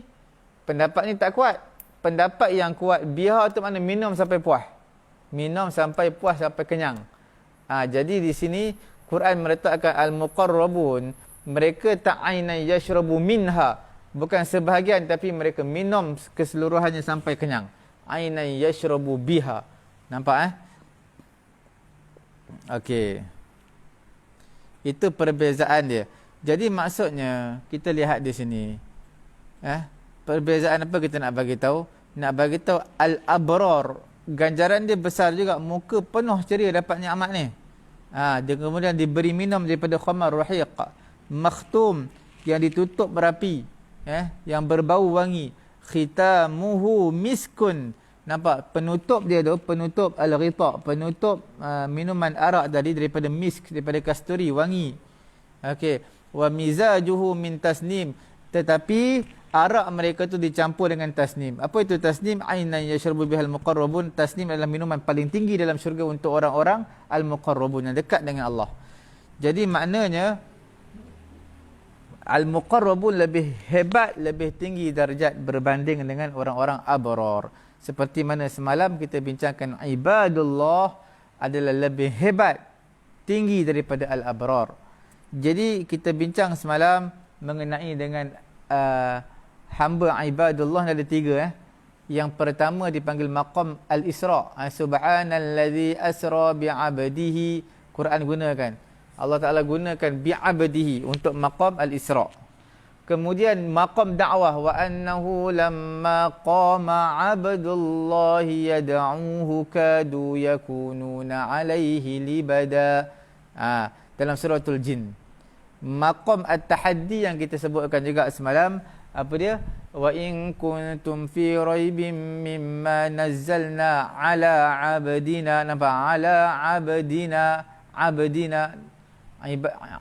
pendapat ni tak kuat. Pendapat yang kuat, biha tu makna minum sampai puas. Minum sampai puas, sampai kenyang. Jadi di sini Quran meletakkan al-muqarrabun, mereka tak ainan yashrabu minha, bukan sebahagian, tapi mereka minum keseluruhannya sampai kenyang. Ainan yashrabu biha. Nampak Okey. Itu perbezaan dia. Jadi maksudnya kita lihat di sini. Perbezaan apa kita nak bagi tahu? Nak bagi tahu al-abrar, ganjaran dia besar juga, muka penuh ceria dapat nikmat ni. Dia kemudian diberi minum daripada khamar rahiq makhtum yang ditutup berapi, yang berbau wangi. Khitamuhu miskun. Nampak penutup dia tu, penutup al-ghita, penutup minuman arak tadi daripada misk, daripada kasturi, wangi. Okey, wa mizajuhu min tasnim, tetapi arak mereka tu dicampur dengan tasnim. Apa itu tasnim? Ainan yashrabu bihal muqarrabun. Tasnim adalah minuman paling tinggi dalam syurga untuk orang-orang al-muqarrabun yang dekat dengan Allah. Jadi maknanya al-muqarrabun lebih hebat, lebih tinggi darjat berbanding dengan orang-orang abrar. Seperti mana semalam kita bincangkan, ibadullah adalah lebih hebat, tinggi daripada al-abrar. Jadi kita bincang semalam mengenai dengan hamba ibadullah ada tiga. Yang pertama dipanggil maqam al-isra. Subhanallazi asra bi'abdihi. Quran gunakan, Allah Ta'ala gunakan bi'abdihi untuk maqam al-isra. Kemudian maqam dakwah, wa annahu lamma qama abdullahi yad'uhu kadu yakununa alaihi libada. Dalam suratul jin. Maqam at-tahaddi yang kita sebutkan juga semalam, apa dia? Wa in kuntum fi raibim mimma nazzalna ala abdina. Nampak? Ala abdina.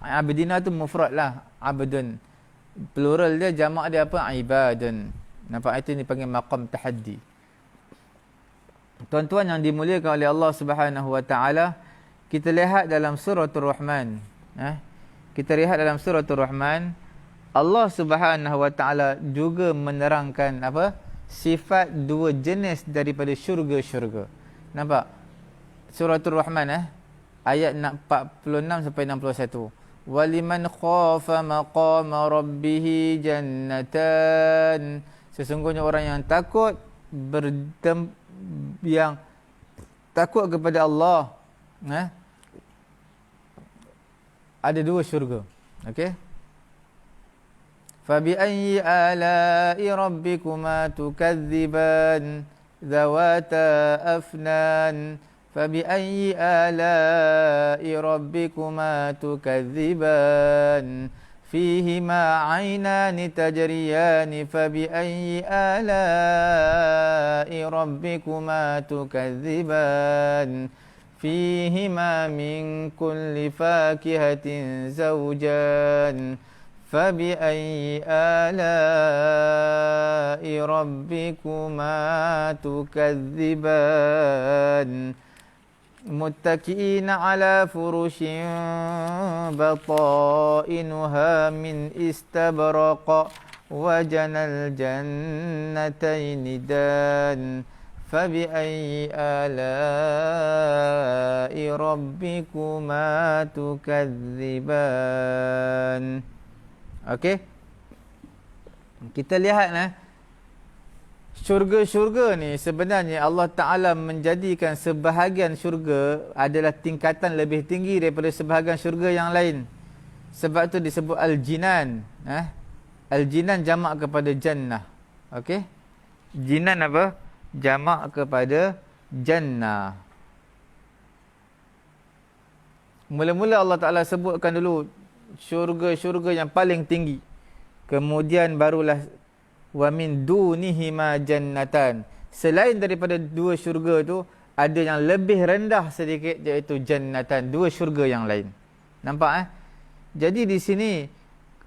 Abdina tu mufrad lah. abdun. Plural dia, jamak dia apa? Ibadun. Nampak? Itu dipanggil maqam tahaddi. Tuan-tuan yang dimuliakan oleh Allah Subhanahu wa taala, kita lihat dalam suratul Rahman. Kita lihat dalam suratul Rahman, Allah Subhanahu wa taala juga menerangkan apa? Sifat dua jenis daripada syurga-syurga. Nampak? Suratul Rahman ayat 46 sampai 61. Waliman khafa maqama rabbih jannatan. Sesungguhnya orang yang takut yang takut kepada Allah, ada dua syurga. Okey. Fabi ayyi ala'i rabbikuma tukadziban zawata afnan. فبأي آلاء ربكما تكذبان فيهما عينان تجريان فبأي آلاء ربكما تكذبان فيهما من كل فاكهة زوجان فبأي آلاء ربكما تكذبان متكئين على فرش بطائنها من استبرق وجنى الجنتين دان فبأي آلاء ربكما تكذبان. Okey. Kita lihat syurga-syurga ni sebenarnya Allah Ta'ala menjadikan sebahagian syurga adalah tingkatan lebih tinggi daripada sebahagian syurga yang lain. Sebab tu disebut Al-Jinan. Al-Jinan jamak kepada Jannah. Okey? Jinan apa? Jamak kepada Jannah. Mula-mula Allah Ta'ala sebutkan dulu syurga-syurga yang paling tinggi. Kemudian barulah wa min dunihima jannatan. Selain daripada dua syurga tu, ada yang lebih rendah sedikit, iaitu jannatan, dua syurga yang lain. Nampak Jadi di sini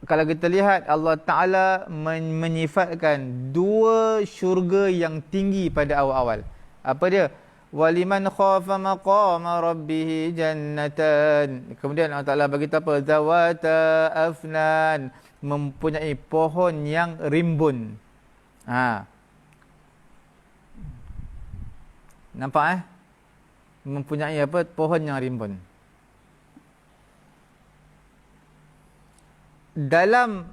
kalau kita lihat Allah Ta'ala menyifatkan dua syurga yang tinggi pada awal-awal. Apa dia? Waliman khafa maqama rabbih jannatan. Kemudian Allah Ta'ala beritahu apa? Zawata afnan, mempunyai pohon yang rimbun. Nampak mempunyai apa? Pohon yang rimbun. Dalam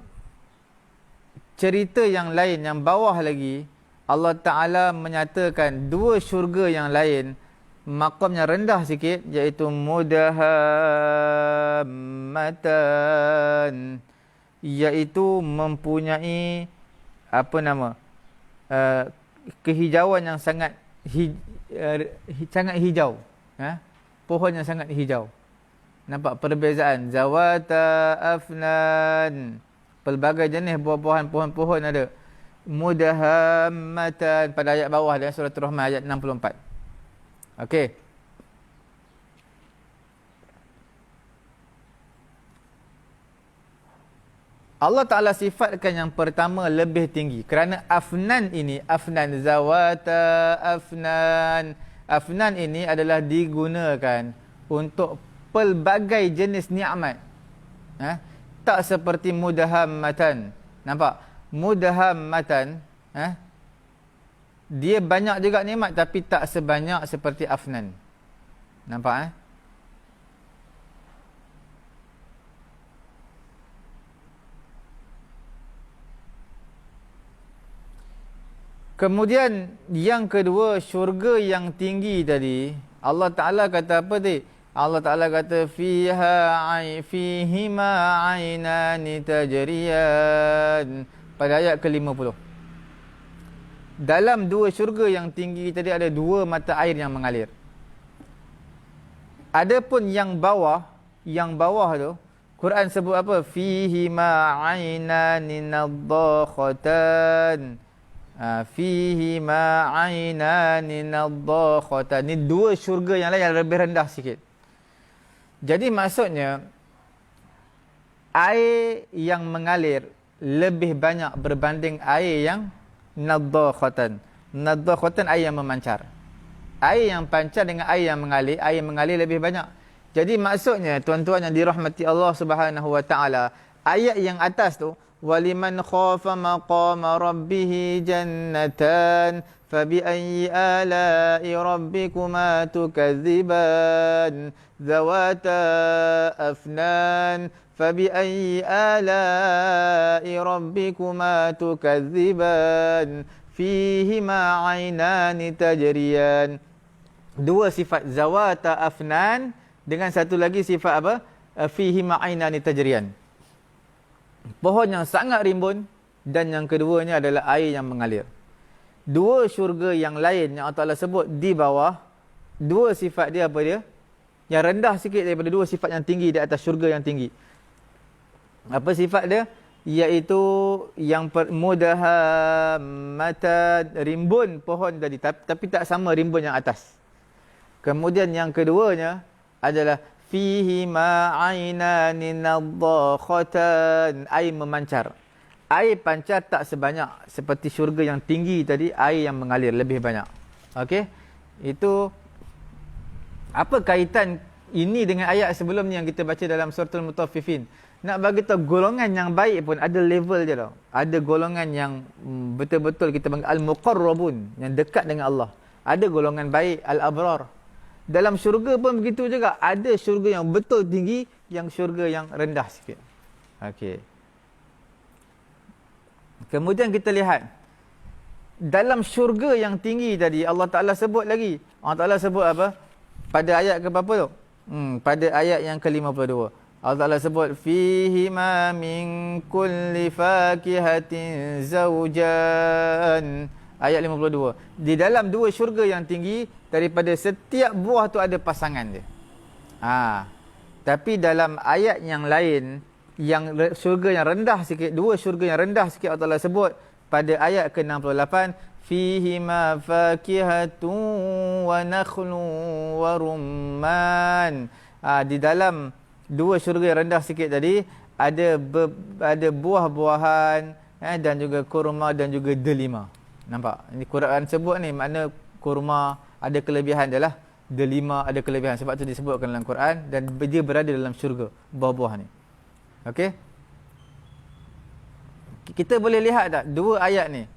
cerita yang lain, yang bawah lagi, Allah Ta'ala menyatakan dua syurga yang lain makamnya rendah sikit, iaitu mudahammatan, iaitu mempunyai kehijauan yang sangat hijau. Pohon yang sangat hijau. Nampak perbezaan? Zawata afnan, pelbagai jenis buah-buahan, pohon-pohon ada. Mudahammatan pada ayat bawah dalam surah Ar-Rahman ayat 64. Okey. Allah Ta'ala sifatkan yang pertama lebih tinggi. Kerana afnan ini, afnan, zawata afnan. Afnan ini adalah digunakan untuk pelbagai jenis nikmat. Tak seperti mudahammatan. Nampak? Mudahammatan, dia banyak juga nikmat tapi tak sebanyak seperti afnan. Nampak? Kemudian yang kedua, syurga yang tinggi tadi, Allah Ta'ala kata apa tadi? Allah Ta'ala kata fihima aynani tajriyan pada ayat ke-50. Dalam dua syurga yang tinggi tadi ada dua mata air yang mengalir. Adapun yang bawah tu Quran sebut apa? Fihima aynani nadhakhatan. Fihima aynani nadhakhatan. Ni dua syurga yang lain yang lebih rendah sikit. Jadi maksudnya air yang mengalir lebih banyak berbanding air yang nadhakhatan. Nadhakhatan air yang memancar. Air yang pancar dengan air yang mengalir lebih banyak. Jadi maksudnya tuan-tuan yang dirahmati Allah Subhanahu wa taala, ayat yang atas tu waliman khafa maqama rabbih jannatan fabi ayyi ala'i rabbikuma tukadziban zawata afnan fabi ayyi ala'i rabbikuma tukadziban fihima 'ainani tajriyan. Dua sifat zawata afnan dengan satu lagi sifat apa? Fihima 'ainani tajriyan. Pohon yang sangat rimbun dan yang keduanya adalah air yang mengalir. Dua syurga yang lain yang Allah Ta'ala sebut di bawah, dua sifat dia apa dia? Yang rendah sikit daripada dua sifat yang tinggi di atas syurga yang tinggi. Apa sifat dia? Iaitu yang mudahammatan, rimbun pohon tadi tapi tak sama rimbun yang atas. Kemudian yang keduanya adalah fihi ma'ainani nadhakhatan, air memancar. Air pancar tak sebanyak seperti syurga yang tinggi tadi, air yang mengalir lebih banyak. Okey? Itu apa kaitan ini dengan ayat sebelum ni yang kita baca dalam suratul Mutaffifin? Nak bagi tahu golongan yang baik pun ada level je tau. Ada golongan yang betul-betul kita panggil al-muqarrabun, yang dekat dengan Allah. Ada golongan baik, al-abrar. Dalam syurga pun begitu juga. Ada syurga yang betul tinggi, yang syurga yang rendah sikit. Okey. Kemudian kita lihat. Dalam syurga yang tinggi tadi, Allah Ta'ala sebut lagi. Allah Ta'ala sebut apa? Pada ayat ke berapa tu? Pada ayat yang ke-52. Allah Ta'ala sebut, Fihima min kulli fakihatin zawjan. Ayat 52. Di dalam dua syurga yang tinggi, daripada setiap buah tu ada pasangan dia. Tapi dalam ayat yang lain, yang syurga yang rendah sikit, dua syurga yang rendah sikit Allah Ta'ala sebut pada ayat ke-68, Fihima fakihatun wa nakhlun wa rumman. Di dalam dua syurga yang rendah sikit tadi, ada buah-buahan dan juga kurma dan juga delima. Nampak? Ini Quran sebut ni, makna kurma ada kelebihan dia lah. Delima ada kelebihan. Sebab tu disebutkan dalam Quran dan dia berada dalam syurga, buah-buah ni. Okey? Kita boleh lihat tak dua ayat ni?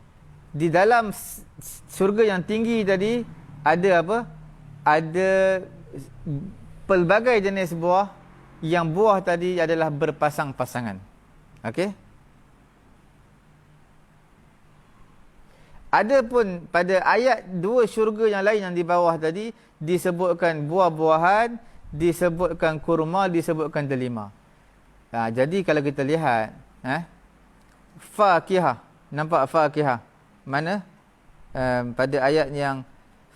Di dalam syurga yang tinggi tadi ada apa? Ada pelbagai jenis buah, yang buah tadi adalah berpasang-pasangan. Okey? Adapun pada ayat dua syurga yang lain yang di bawah tadi disebutkan buah-buahan, disebutkan kurma, disebutkan delima. Jadi kalau kita lihat, fakihah, nampak fakihah? Mana? Pada ayat yang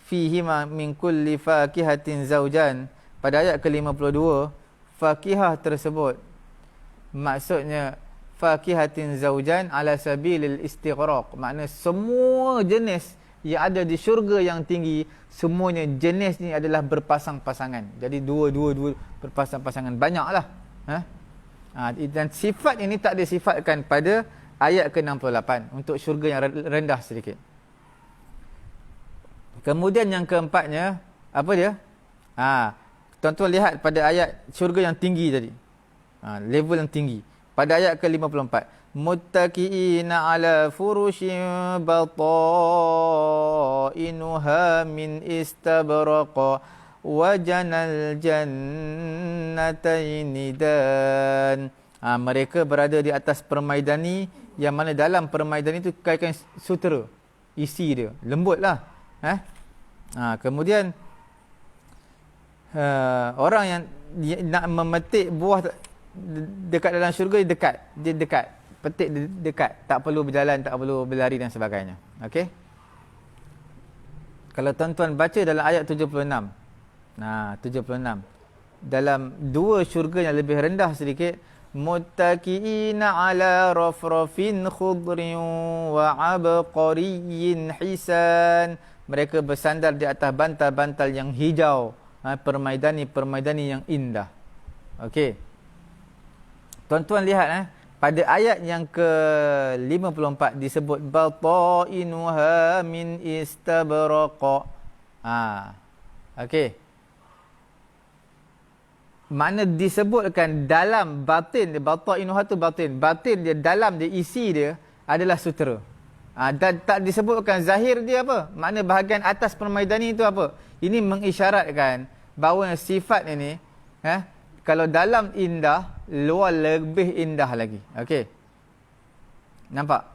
fihima min kulli fakihatin zawjan, pada ayat ke-52, fakihah tersebut maksudnya fakihatin zawjan ala sabilil istighraq, makna semua jenis yang ada di syurga yang tinggi, semuanya jenis ni adalah berpasang-pasangan. Jadi dua berpasang-pasangan, banyaklah. Dan sifat ini tak disifatkan pada ayat ke-68 untuk syurga yang rendah sedikit. Kemudian yang keempatnya, apa dia? Tuan-tuan lihat pada ayat syurga yang tinggi tadi. Level yang tinggi. Pada ayat ke-54, muttaqiina ala furushin batainuha min istabraqa wa janal jannataini dan. Mereka berada di atas permaidani, yang mana dalam permaidani itu kaitkan sutera, isi dia lembutlah. Kemudian orang yang nak memetik buah dekat dalam syurga, dia dekat, petik dekat, tak perlu berjalan, tak perlu berlari dan sebagainya. Okey, kalau tuan-tuan baca dalam ayat 76, 76 dalam dua syurga yang lebih rendah sedikit, muttaqiina ala rafrafin khudrin wa abqariyyin hisan, mereka bersandar di atas bantal-bantal yang hijau, permaidani yang indah. Okey, Tuan-tuan lihat pada ayat yang ke-54 disebut batainuha min istabraqa. Okey. Makna disebutkan dalam batin, batainuha tu batin. Batin dia, dalam dia, isi dia adalah sutera. Dan tak disebutkan zahir dia apa. Makna bahagian atas permaidani itu apa. Ini mengisyaratkan bahawa sifat ini kalau dalam indah, luar lebih indah lagi. Okey. Nampak?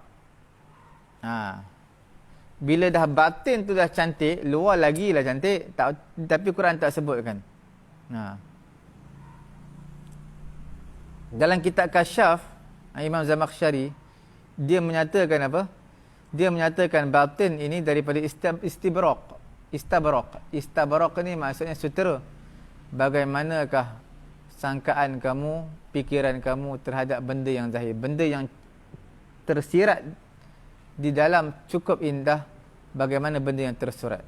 Bila dah batin tu dah cantik, luar lagi lah cantik. Tapi Quran tak sebutkan. Dalam kitab Kasyaf, Imam Zamakhsyari, dia menyatakan apa? Dia menyatakan batin ini daripada istabraq. Istabraq ni maksudnya sutera. Bagaimanakah sangkaan kamu, fikiran kamu terhadap benda yang zahir, benda yang tersirat di dalam cukup indah, bagaimana benda yang tersurat.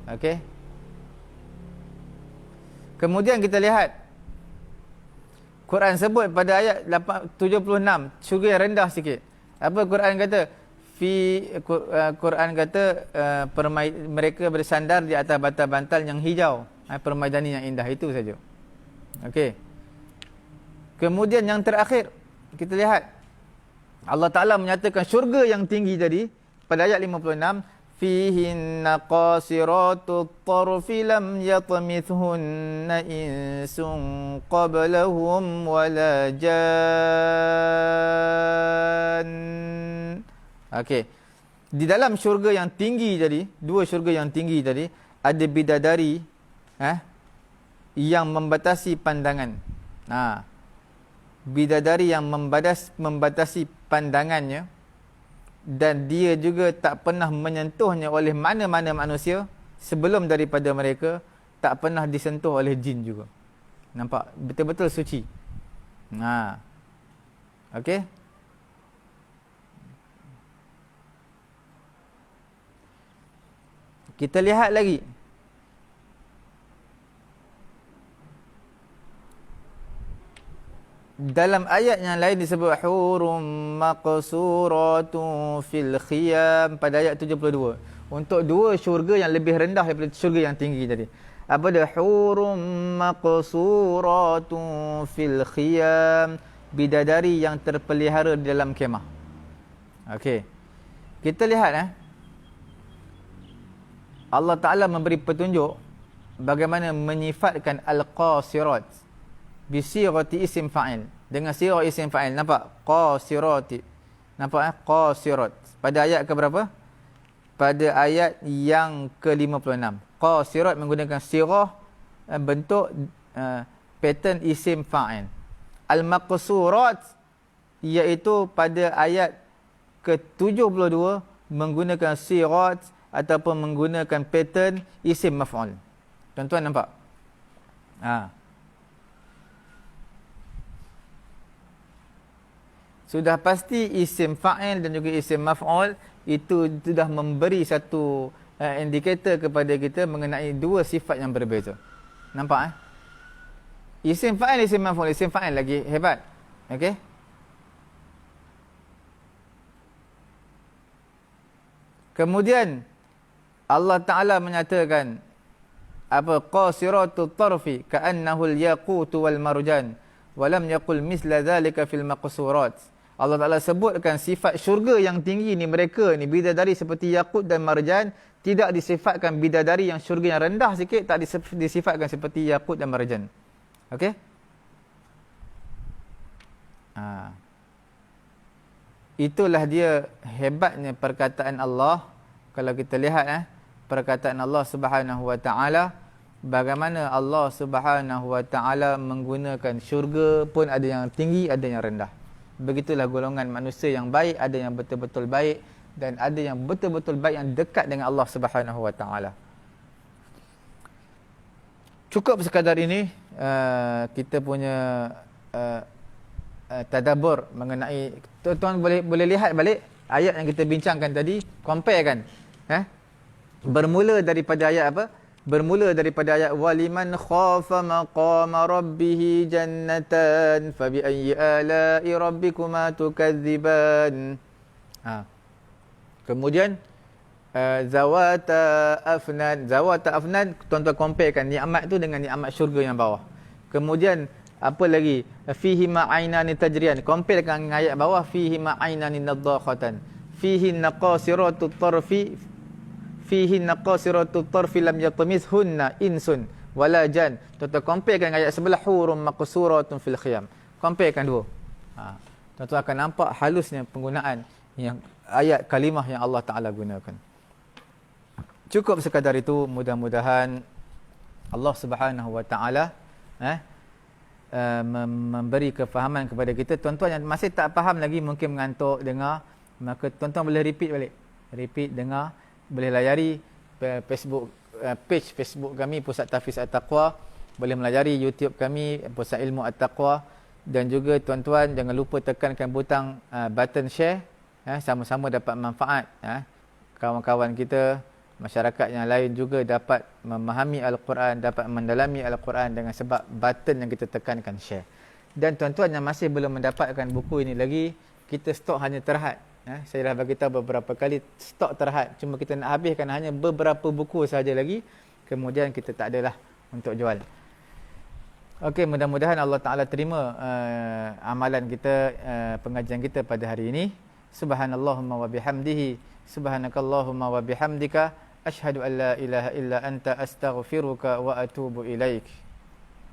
Okey. Kemudian kita lihat Quran sebut pada ayat 76, syurga yang rendah sikit. Apa Quran kata? Quran kata mereka bersandar di atas bantal-bantal yang hijau. Permaidani yang indah, itu saja. Okey. Kemudian yang terakhir, kita lihat Allah Ta'ala menyatakan syurga yang tinggi tadi pada ayat 56, fihinna qasiratut tarfi lam yatmithunna insun qablahum wala jan. Okey. Di dalam syurga yang tinggi tadi, dua syurga yang tinggi tadi, ada bidadari yang membatasi pandangan. Bidadari yang membatasi pandangannya, dan dia juga tak pernah menyentuhnya oleh mana-mana manusia sebelum daripada mereka, tak pernah disentuh oleh jin juga. Nampak? Betul-betul suci. Okey. Kita lihat lagi. Dalam ayat yang lain disebut hurum maqsuratun fil khiyam pada ayat 72. Untuk dua syurga yang lebih rendah daripada syurga yang tinggi tadi. Apa dia? Hurum maqsuratun fil khiyam, bidadari yang terpelihara di dalam kemah. Okey. Kita lihat Allah Ta'ala memberi petunjuk bagaimana menyifatkan al-qasirat bisirati isim fa'il, dengan sirah isim fa'il. Nampak? Qasirati. Nampak qasirat. Pada ayat ke berapa? Pada ayat yang ke-56. Qasirat menggunakan sirah bentuk pattern isim fa'il. Al-maqsurat iaitu pada ayat ke-72 menggunakan sirat ataupun menggunakan pattern isim maf'ul. Tuan-tuan nampak? Sudah pasti isim fa'il dan juga isim maf'ul itu sudah memberi satu indikator kepada kita mengenai dua sifat yang berbeza. Nampak? Isim fa'il, isim maf'ul. Isim fa'il lagi hebat. Okey? Kemudian Allah Ta'ala menyatakan apa? Qasiratut tarfi ka'annahu al-yaqutu wal marjan wa lam yaqul misla dhalika fil maqsurat. Allah Ta'ala sebutkan sifat syurga yang tinggi ni, mereka ni bidadari seperti yakut dan marjan. Tidak disifatkan bidadari yang syurga yang rendah sikit, tak disifatkan seperti yakut dan marjan. Okey? Itulah dia hebatnya perkataan Allah. Kalau kita lihat perkataan Allah Subhanahu Wa Taala, bagaimana Allah Subhanahu Wa Taala menggunakan syurga pun ada yang tinggi, ada yang rendah. Begitulah golongan manusia yang baik, ada yang betul-betul baik dan ada yang betul-betul baik yang dekat dengan Allah Subhanahu Wa Taala. Cukup sekadar ini kita punya tadabbur mengenai, tuan-tuan boleh lihat balik ayat yang kita bincangkan tadi, compare kan. Bermula daripada ayat apa? bermula daripada ayat waliman khafa maqama rabbih jannatan fabi ayyi ala'i rabbikuma tukadziban. Kemudian zawata afnan, tuan-tuan comparekan nikmat tu dengan nikmat syurga yang bawah. Kemudian apa lagi, fihi ma'ainani tajriyan, compare dengan ayat bawah, fihi ma'ainani nadhakhatan, fihi naqasiratut tarfi lam yatmithunna insun wala jan. Tuan-tuan compare dengan ayat sebelah, hurum maqsuratun fil khiyam. Comparekan dua. Tuan-tuan akan nampak halusnya penggunaan yang ayat kalimah yang Allah Taala gunakan. Cukup sekadar itu, mudah-mudahan Allah Subhanahu Wa Taala memberi kefahaman kepada kita. Tuan-tuan yang masih tak faham lagi, mungkin mengantuk dengar, maka tuan-tuan boleh repeat balik. Repeat dengar, boleh layari Facebook, page Facebook kami Pusat Tahfiz At-Taqwa, boleh melayari YouTube kami Pusat Ilmu At-Taqwa, dan juga tuan-tuan jangan lupa tekankan button share, sama-sama dapat manfaat. Kawan-kawan kita, masyarakat yang lain juga dapat memahami Al-Quran, dapat mendalami Al-Quran dengan sebab button yang kita tekankan share. Dan tuan-tuan yang masih belum mendapatkan buku ini lagi, kita stok hanya terhad. Saya dah bagi tahu beberapa kali, stok terhad. Cuma kita nak habiskan hanya beberapa buku saja lagi, kemudian kita tak adalah untuk jual. Okey, mudah-mudahan Allah Ta'ala terima amalan kita, pengajian kita pada hari ini. Subhanallahumma wa bihamdihi, subhanakallahumma wa bihamdika, asyhadu an la ilaha illa anta astaghfiruka wa atubu ilaik.